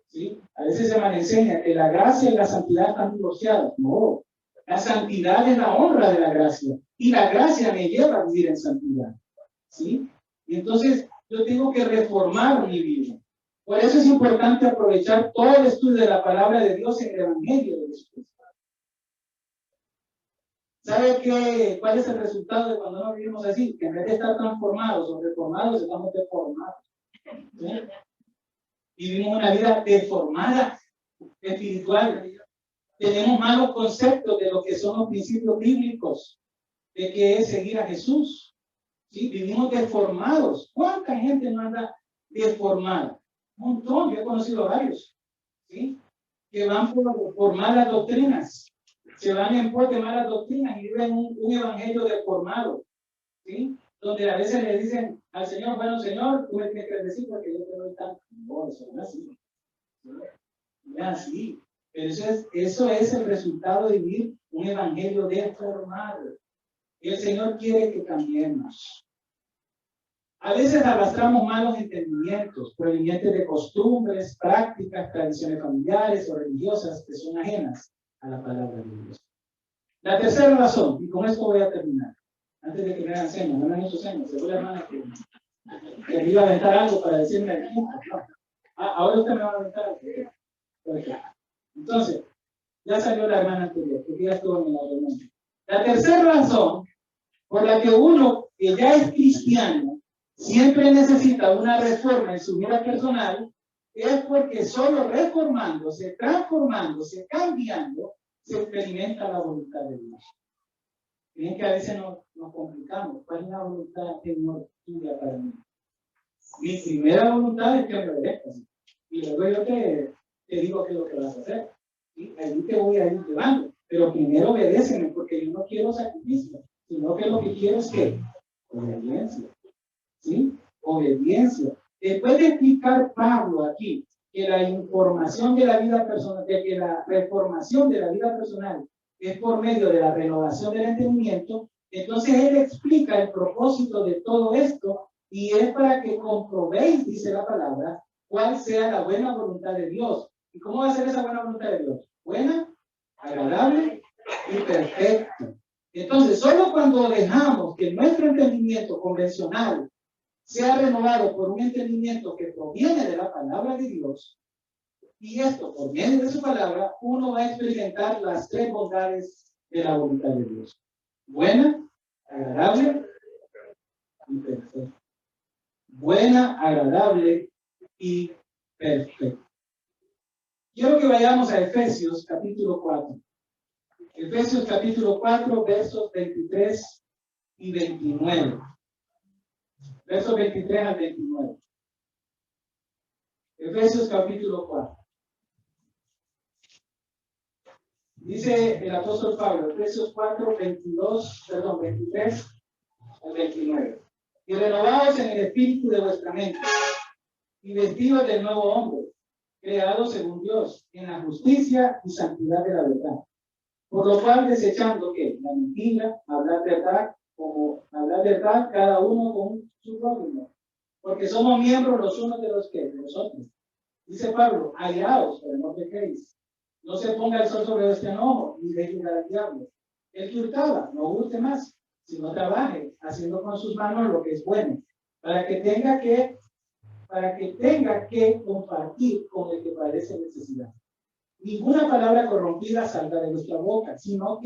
¿Sí? A veces se malenseña que la gracia y la santidad están divorciadas. No. La santidad es la honra de la gracia. Y la gracia me lleva a vivir en santidad. ¿Sí? Y entonces yo tengo que reformar mi vida. Por eso es importante aprovechar todo el estudio de la palabra de Dios en el Evangelio de Jesucristo. ¿Sabe cuál es el resultado de cuando no vivimos así? Que en vez de estar transformados o reformados, estamos deformados. ¿Sí? Vivimos una vida deformada espiritual. Tenemos malos conceptos de lo que son los principios bíblicos, de qué es seguir a Jesús. ¿Sí? Vivimos deformados. ¿Cuánta gente no anda deformada? Un montón, yo he conocido varios. ¿Sí? Que van por malas doctrinas. Se van en pos de malas doctrinas y viven un evangelio deformado. ¿Sí? Donde a veces le dicen al Señor, bueno, Señor, tú me tienes que decir porque yo te doy tanto. No, eso no es así. No es así. Pero eso es el resultado de vivir un evangelio deformado. Y el Señor quiere que cambiemos. A veces arrastramos malos entendimientos, provenientes de costumbres, prácticas, tradiciones familiares o religiosas que son ajenas a la palabra de Dios. La tercera razón, y con esto voy a terminar, antes de que me hagan señas, no me han hecho señas, seguro la hermana que me iba a aventar algo para decirme el tiempo. No. Ahora usted me va a aventar algo. Entonces, ya salió la hermana anterior, porque ya estuvo en la reunión. La tercera razón por la que uno que ya es cristiano siempre necesita una reforma en su vida personal es porque solo reformándose, transformándose, cambiando, se experimenta la voluntad de Dios. Miren que a veces nos complicamos. ¿Cuál es la voluntad tuya para mí? Mi primera voluntad es que me obedezcas. Y luego yo te digo qué es lo que vas a hacer. ¿Sí? Ahí te voy a ir llevando. Pero primero obedéceme, porque yo no quiero sacrificio, sino que lo que quiero es que obediencia. ¿Sí? Obediencia. Después de explicar Pablo aquí que la información de la vida personal, de que la reformación de la vida personal es por medio de la renovación del entendimiento, entonces él explica el propósito de todo esto y es para que comprobéis, dice la palabra, cuál sea la buena voluntad de Dios. ¿Y cómo va a ser esa buena voluntad de Dios? Buena, agradable y perfecta. Entonces, solo cuando dejamos que nuestro entendimiento convencional sea renovado por un entendimiento que proviene de la palabra de Dios, y esto por medio de su palabra, uno va a experimentar las tres bondades de la voluntad de Dios: buena, agradable y perfecta. Buena, agradable y perfecta. Quiero que vayamos a Efesios capítulo 4. Efesios capítulo 4, versos 23 y 29. Versos 23 al 29. Efesios capítulo 4. Dice el apóstol Pablo, Efesios 4, 23 al 29. Y renovados en el espíritu de vuestra mente, y vestidos del nuevo hombre, creado según Dios, en la justicia y santidad de la verdad. Por lo cual, desechando que la mentira, hablar verdad, cada uno con su prójimo, porque somos miembros los unos de los que, de los otros. Dice Pablo, hallaos, pero no pequéis. No se ponga el sol sobre vuestro enojo, ni deje llegar al diablo. El que hurtaba, no hurte más, sino trabaje, haciendo con sus manos lo que es bueno, para que tenga que compartir con el que padece necesidad. Ninguna palabra corrompida salga de nuestra boca, sino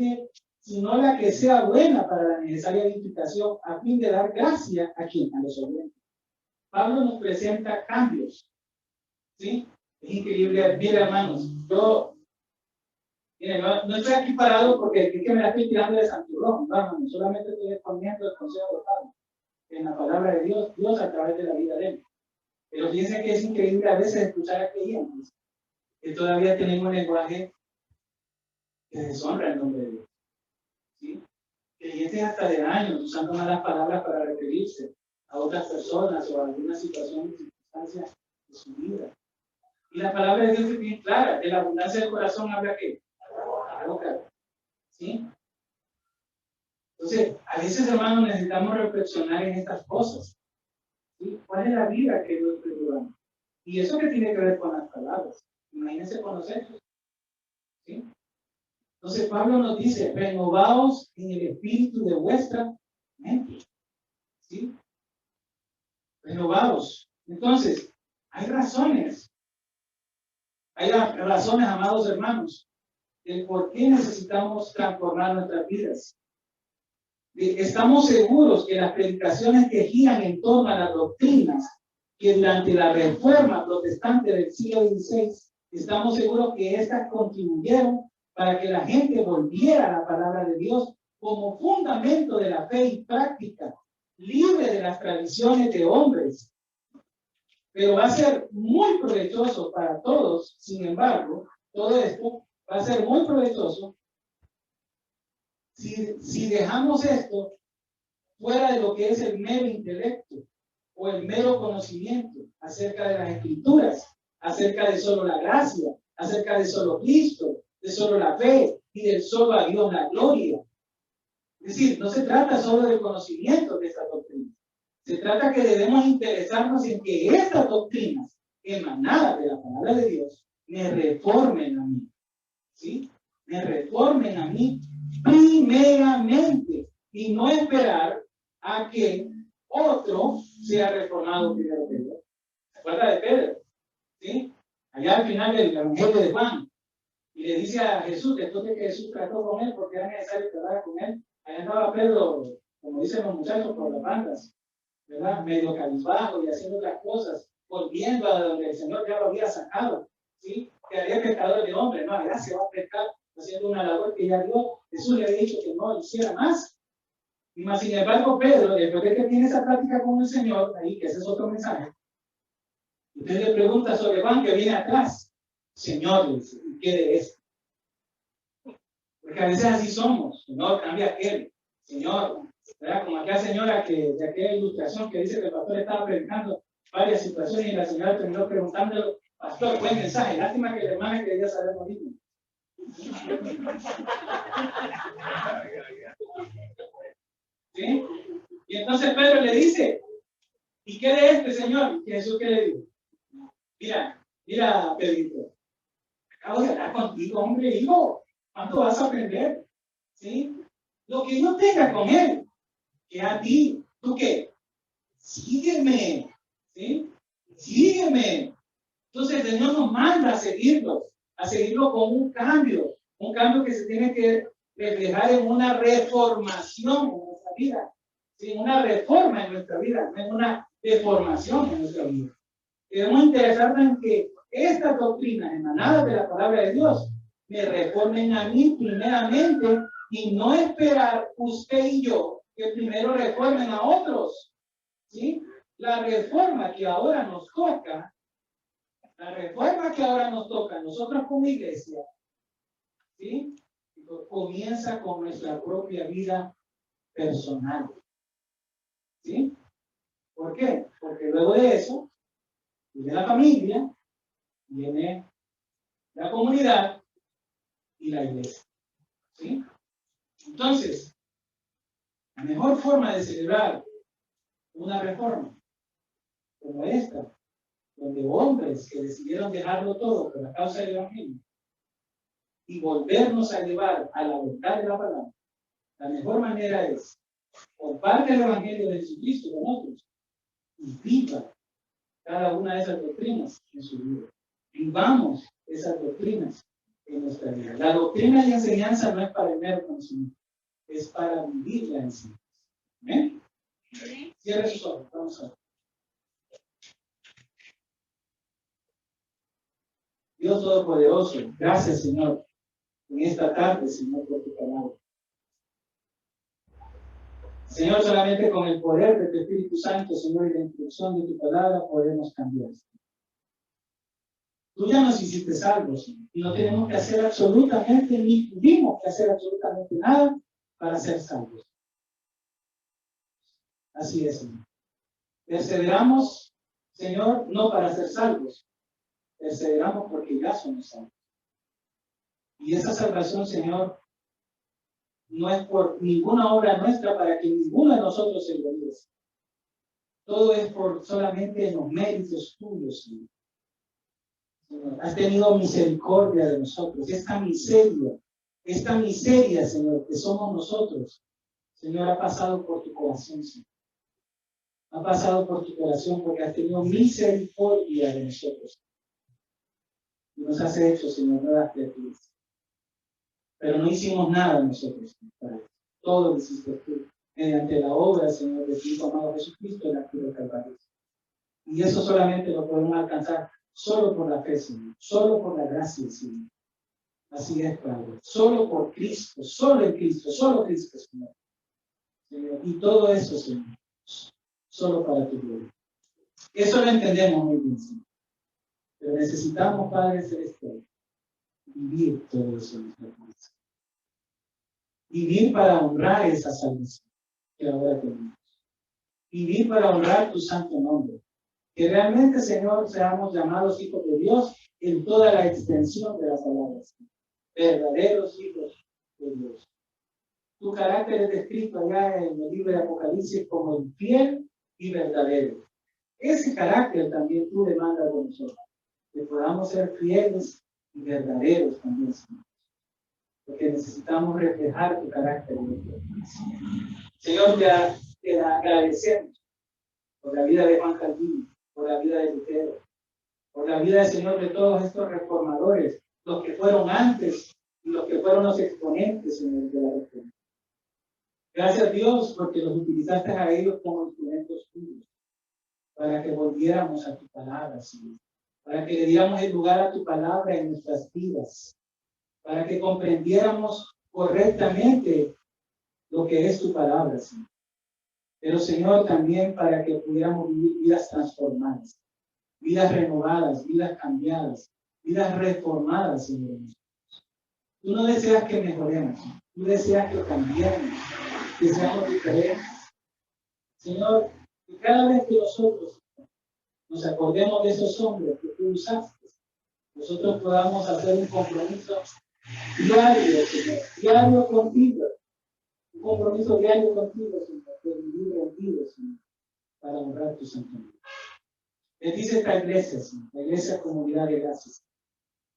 la que sea buena para la necesaria edificación, a fin de dar gracia a los oyentes. Pablo nos presenta cambios, ¿sí? Es increíble. Mira, hermanos, no estoy aquí parado porque es que me la estoy tirando de santurrón, no, hermano, solamente estoy exponiendo el consejo de Pablo en la palabra de Dios a través de la vida de él. Pero fíjense que es increíble a veces escuchar a creyentes que todavía tienen un lenguaje que deshonra el nombre de Dios, ¿sí? Creyentes hasta de años usando malas palabras para referirse a otras personas o a alguna situación o circunstancia de su vida. Y la palabra de Dios es bien clara, de la abundancia del corazón habla ¿qué? La boca, ¿sí? Entonces, a veces, hermanos, necesitamos reflexionar en estas cosas, ¿sí? ¿Cuál es la vida que Dios te da? Y eso que tiene que ver con las palabras. Imagínense con los hechos, ¿sí? Entonces, Pablo nos dice, renovaos en el espíritu de vuestra mente, ¿sí? Renovaos. Entonces, hay razones, amados hermanos, del por qué necesitamos transformar nuestras vidas. Estamos seguros que las predicaciones que giran en torno a las doctrinas que durante la reforma protestante del siglo XVI, estamos seguros que estas contribuyeron para que la gente volviera a la palabra de Dios como fundamento de la fe y práctica, libre de las tradiciones de hombres. Pero va a ser muy provechoso para todos, sin embargo, todo esto va a ser muy provechoso si dejamos esto fuera de lo que es el mero intelecto o el mero conocimiento acerca de las escrituras, acerca de solo la gracia, acerca de solo Cristo, de solo la fe y del solo a Dios la gloria. Es decir, no se trata solo del conocimiento de esta doctrina. Se trata que debemos interesarnos en que estas doctrinas emanadas de la palabra de Dios me reformen a mí, ¿sí? Me reformen a mí primeramente y no esperar a que otro sea reformado primero que yo. ¿Se acuerda de Pedro? ¿Sí? Allá al final del Evangelio de Juan, y le dice a Jesús, después de que Jesús trató con él, porque era necesario tratar con él, allá andaba Pedro, como dicen los muchachos, por las bandas, ¿verdad? Medio cabizbajo y haciendo otras cosas, volviendo a donde el Señor ya lo había sacado, ¿sí? Que había pescador de hombres, no, allá se va a pescar haciendo una labor que ya Dios, Jesús le había dicho que no hiciera más. Y más sin embargo, Pedro, después de que tiene esa práctica con el Señor, ahí, que ese es otro mensaje, usted le pregunta sobre Juan que viene atrás, Señor, le dice, ¿y qué de esto? Porque a veces así somos, Señor, cambia aquel, Señor, ¿verdad? Como aquella señora de aquella ilustración que dice que el pastor estaba predicando varias situaciones y la señora terminó preguntándole, pastor, buen mensaje, lástima que la hermana quería saber lo mismo. ¿Sí? Y entonces Pedro le dice, ¿y qué de este señor? Y Jesús qué le dijo, mira, Pedrito, acabo de hablar contigo, hombre, hijo, ¿cuánto vas a aprender? ¿Sí? Lo que yo tenga con él, que a ti, ¿tú qué? Sígueme, ¿sí? Sígueme. Entonces el Señor nos manda a seguirlo con un cambio que se tiene que reflejar en una reformación en nuestra vida, ¿sí? Una reforma en nuestra vida, no en una deformación en nuestra vida. Debemos interesarnos en que estas doctrinas emanadas de la palabra de Dios me reformen a mí primeramente y no esperar usted y yo que primero reformen a otros, ¿sí? La reforma que ahora nos toca nosotros como iglesia, ¿sí? Comienza con nuestra propia vida personal, ¿sí? ¿Por qué? Porque luego de eso viene la familia, viene la comunidad y la iglesia, ¿sí? Entonces, la mejor forma de celebrar una reforma como esta, donde hombres que decidieron dejarlo todo por la causa del evangelio, y volvernos a llevar a la verdad de la palabra, la mejor manera es comparte el Evangelio de Jesucristo con otros y viva cada una de esas doctrinas en su vida. Vivamos esas doctrinas en nuestra vida. La doctrina y enseñanza no es para el mero conocimiento, es para vivir la enseñanza. ¿Amén? Cierre sus ojos, vamos a ver. Dios Todopoderoso, gracias, Señor, en esta tarde, Señor, por tu palabra. Señor, solamente con el poder de tu Espíritu Santo, Señor, y la instrucción de tu palabra podemos cambiar. Tú ya nos hiciste salvos, Señor, y no tenemos que hacer absolutamente, ni tuvimos que hacer absolutamente nada para ser salvos. Así es, Señor. Perseveramos, Señor, no para ser salvos, perseveramos porque ya somos salvos. Y esa salvación, Señor, no es por ninguna obra nuestra para que ninguno de nosotros se glorifique. Todo es por solamente los méritos tuyos, Señor. Señor, has tenido misericordia de nosotros. Esta miseria, Señor, que somos nosotros, Señor, ha pasado por tu corazón, Señor. Ha pasado por tu corazón porque has tenido misericordia de nosotros. Y nos has hecho, Señor, nuevas criaturas. Pero no hicimos nada nosotros para eso. Todo lo hiciste tú, mediante la obra, Señor, de tu Hijo amado Jesucristo en la cruz del Calvario. Y eso solamente lo podemos alcanzar solo por la fe, Señor, solo por la gracia, Señor. Así es, Padre. Solo por Cristo, solo en Cristo, solo Cristo, Señor. Señor. Y todo eso, Señor, solo para tu gloria. Eso lo entendemos muy bien, Señor. Pero necesitamos, Padre Celestial, vivir todo eso en nuestra vida. Vivir para honrar esa salvación que ahora tenemos. Vivir para honrar tu santo nombre. Que realmente, Señor, seamos llamados hijos de Dios en toda la extensión de las palabras. Verdaderos hijos de Dios. Tu carácter es descrito allá en el libro de Apocalipsis como el fiel y verdadero. Ese carácter también tú demandas de nosotros. Que podamos ser fieles y verdaderos también, Señor. Porque necesitamos reflejar tu carácter. Señor, te agradecemos por la vida de Juan Calvino, por la vida de Lutero, por la vida, Señor, de todos estos reformadores, los que fueron antes y los que fueron los exponentes, Señor, de la reforma. Gracias, Dios, porque los utilizaste a ellos como instrumentos tuyos, para que volviéramos a tu palabra, Señor, para que le diéramos el lugar a tu palabra en nuestras vidas, para que comprendiéramos correctamente lo que es tu palabra, Señor. Pero, Señor, también para que pudiéramos vivir vidas transformadas, vidas renovadas, vidas cambiadas, vidas reformadas, Señor. Tú no deseas que mejoremos, tú deseas que cambiemos, que seamos diferentes. Señor, que cada vez que nosotros nos acordemos de esos hombres que tú usaste, nosotros podamos hacer un compromiso diario, Señor, diario contigo, un compromiso diario contigo, Señor, de vivir rendido, Señor, para honrar tu santo nombre. Bendice esta iglesia, Señor, la iglesia comunidad de gracias.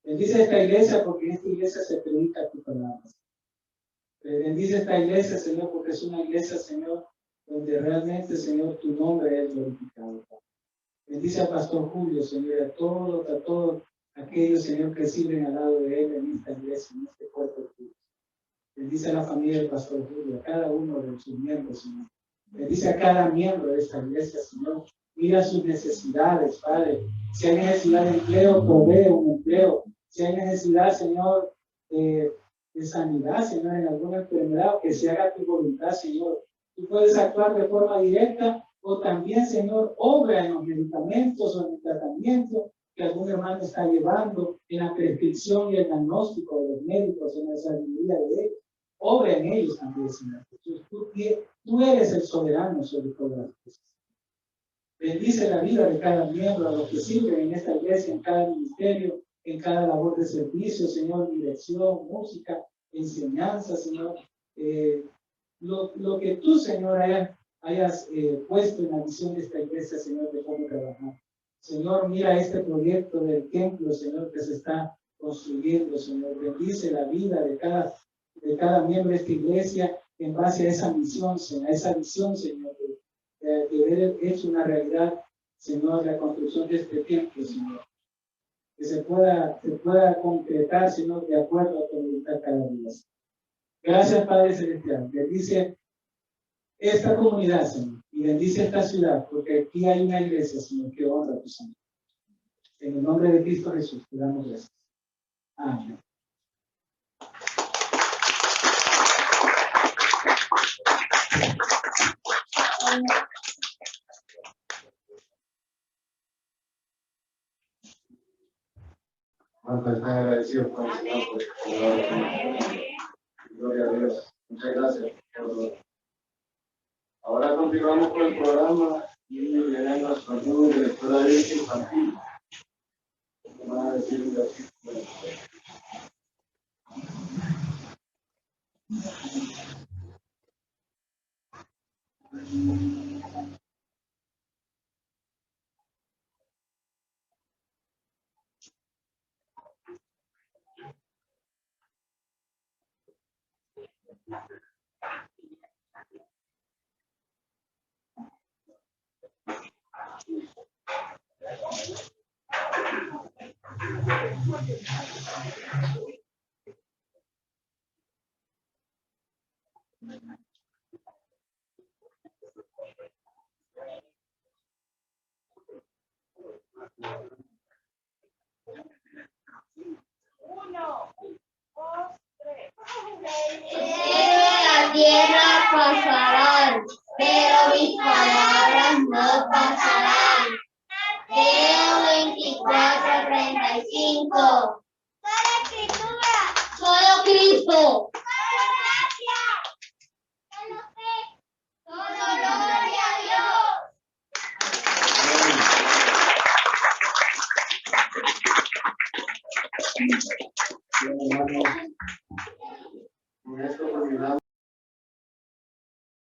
Bendice esta iglesia porque en esta iglesia se predica tu palabra. Bendice esta iglesia, Señor, porque es una iglesia, Señor, donde realmente, Señor, tu nombre es glorificado. Bendice al pastor Julio, Señor, a todos aquellos, Señor, que sirven al lado de él en esta iglesia, en este cuerpo tuyo. Bendice a la familia del pastor Julio, a cada uno de sus miembros, Señor. Bendice a cada miembro de esta iglesia, Señor. Mira sus necesidades, Padre. Si hay necesidad de empleo, provee un empleo. Si hay necesidad, Señor, de sanidad, Señor, en alguna enfermedad, que se haga tu voluntad, Señor. Tú puedes actuar de forma directa o también, Señor, obra en los medicamentos o en el tratamiento que algún hermano está llevando, en la prescripción y el diagnóstico de los médicos, en la sabiduría de ellos. Obra en ellos también, Señor. Tú eres el soberano sobre todas las cosas. Bendice la vida de cada miembro, a los que sirven en esta iglesia, en cada ministerio, en cada labor de servicio, Señor, dirección, música, enseñanza, Señor. Lo que tú, Señor, hayas puesto en la visión de esta iglesia, Señor, de cómo trabajar. Señor, mira este proyecto del templo, Señor, que se está construyendo, Señor. Bendice la vida de cada miembro de esta iglesia en base a esa misión, Señor, a esa visión, Señor, de ver hecho una realidad, Señor, la construcción de este templo, Señor. Que se pueda concretar, Señor, de acuerdo a tu voluntad cada día. Gracias, Padre Celestial. Bendice esta comunidad, Señor, y bendice esta ciudad, porque aquí hay una iglesia, Señor, que honra a tu Señor. En el nombre de Cristo Jesús, te damos gracias. Amén. ¿Cuántos están agradecidos con el Señor por esta palabra? Gloria a Dios. Muchas gracias. Ahora continuamos con el programa y vienen los alumnos de la Escuela Bíblica Infantil. Van a decir un versículo. La tierra pasarán, pero mis palabras no pasarán. Mateo 24:35. Solo escritura. Solo Cristo. Solo gracia. Solo fe. Solo gloria a Dios. Bien, hermanos, con esto terminamos.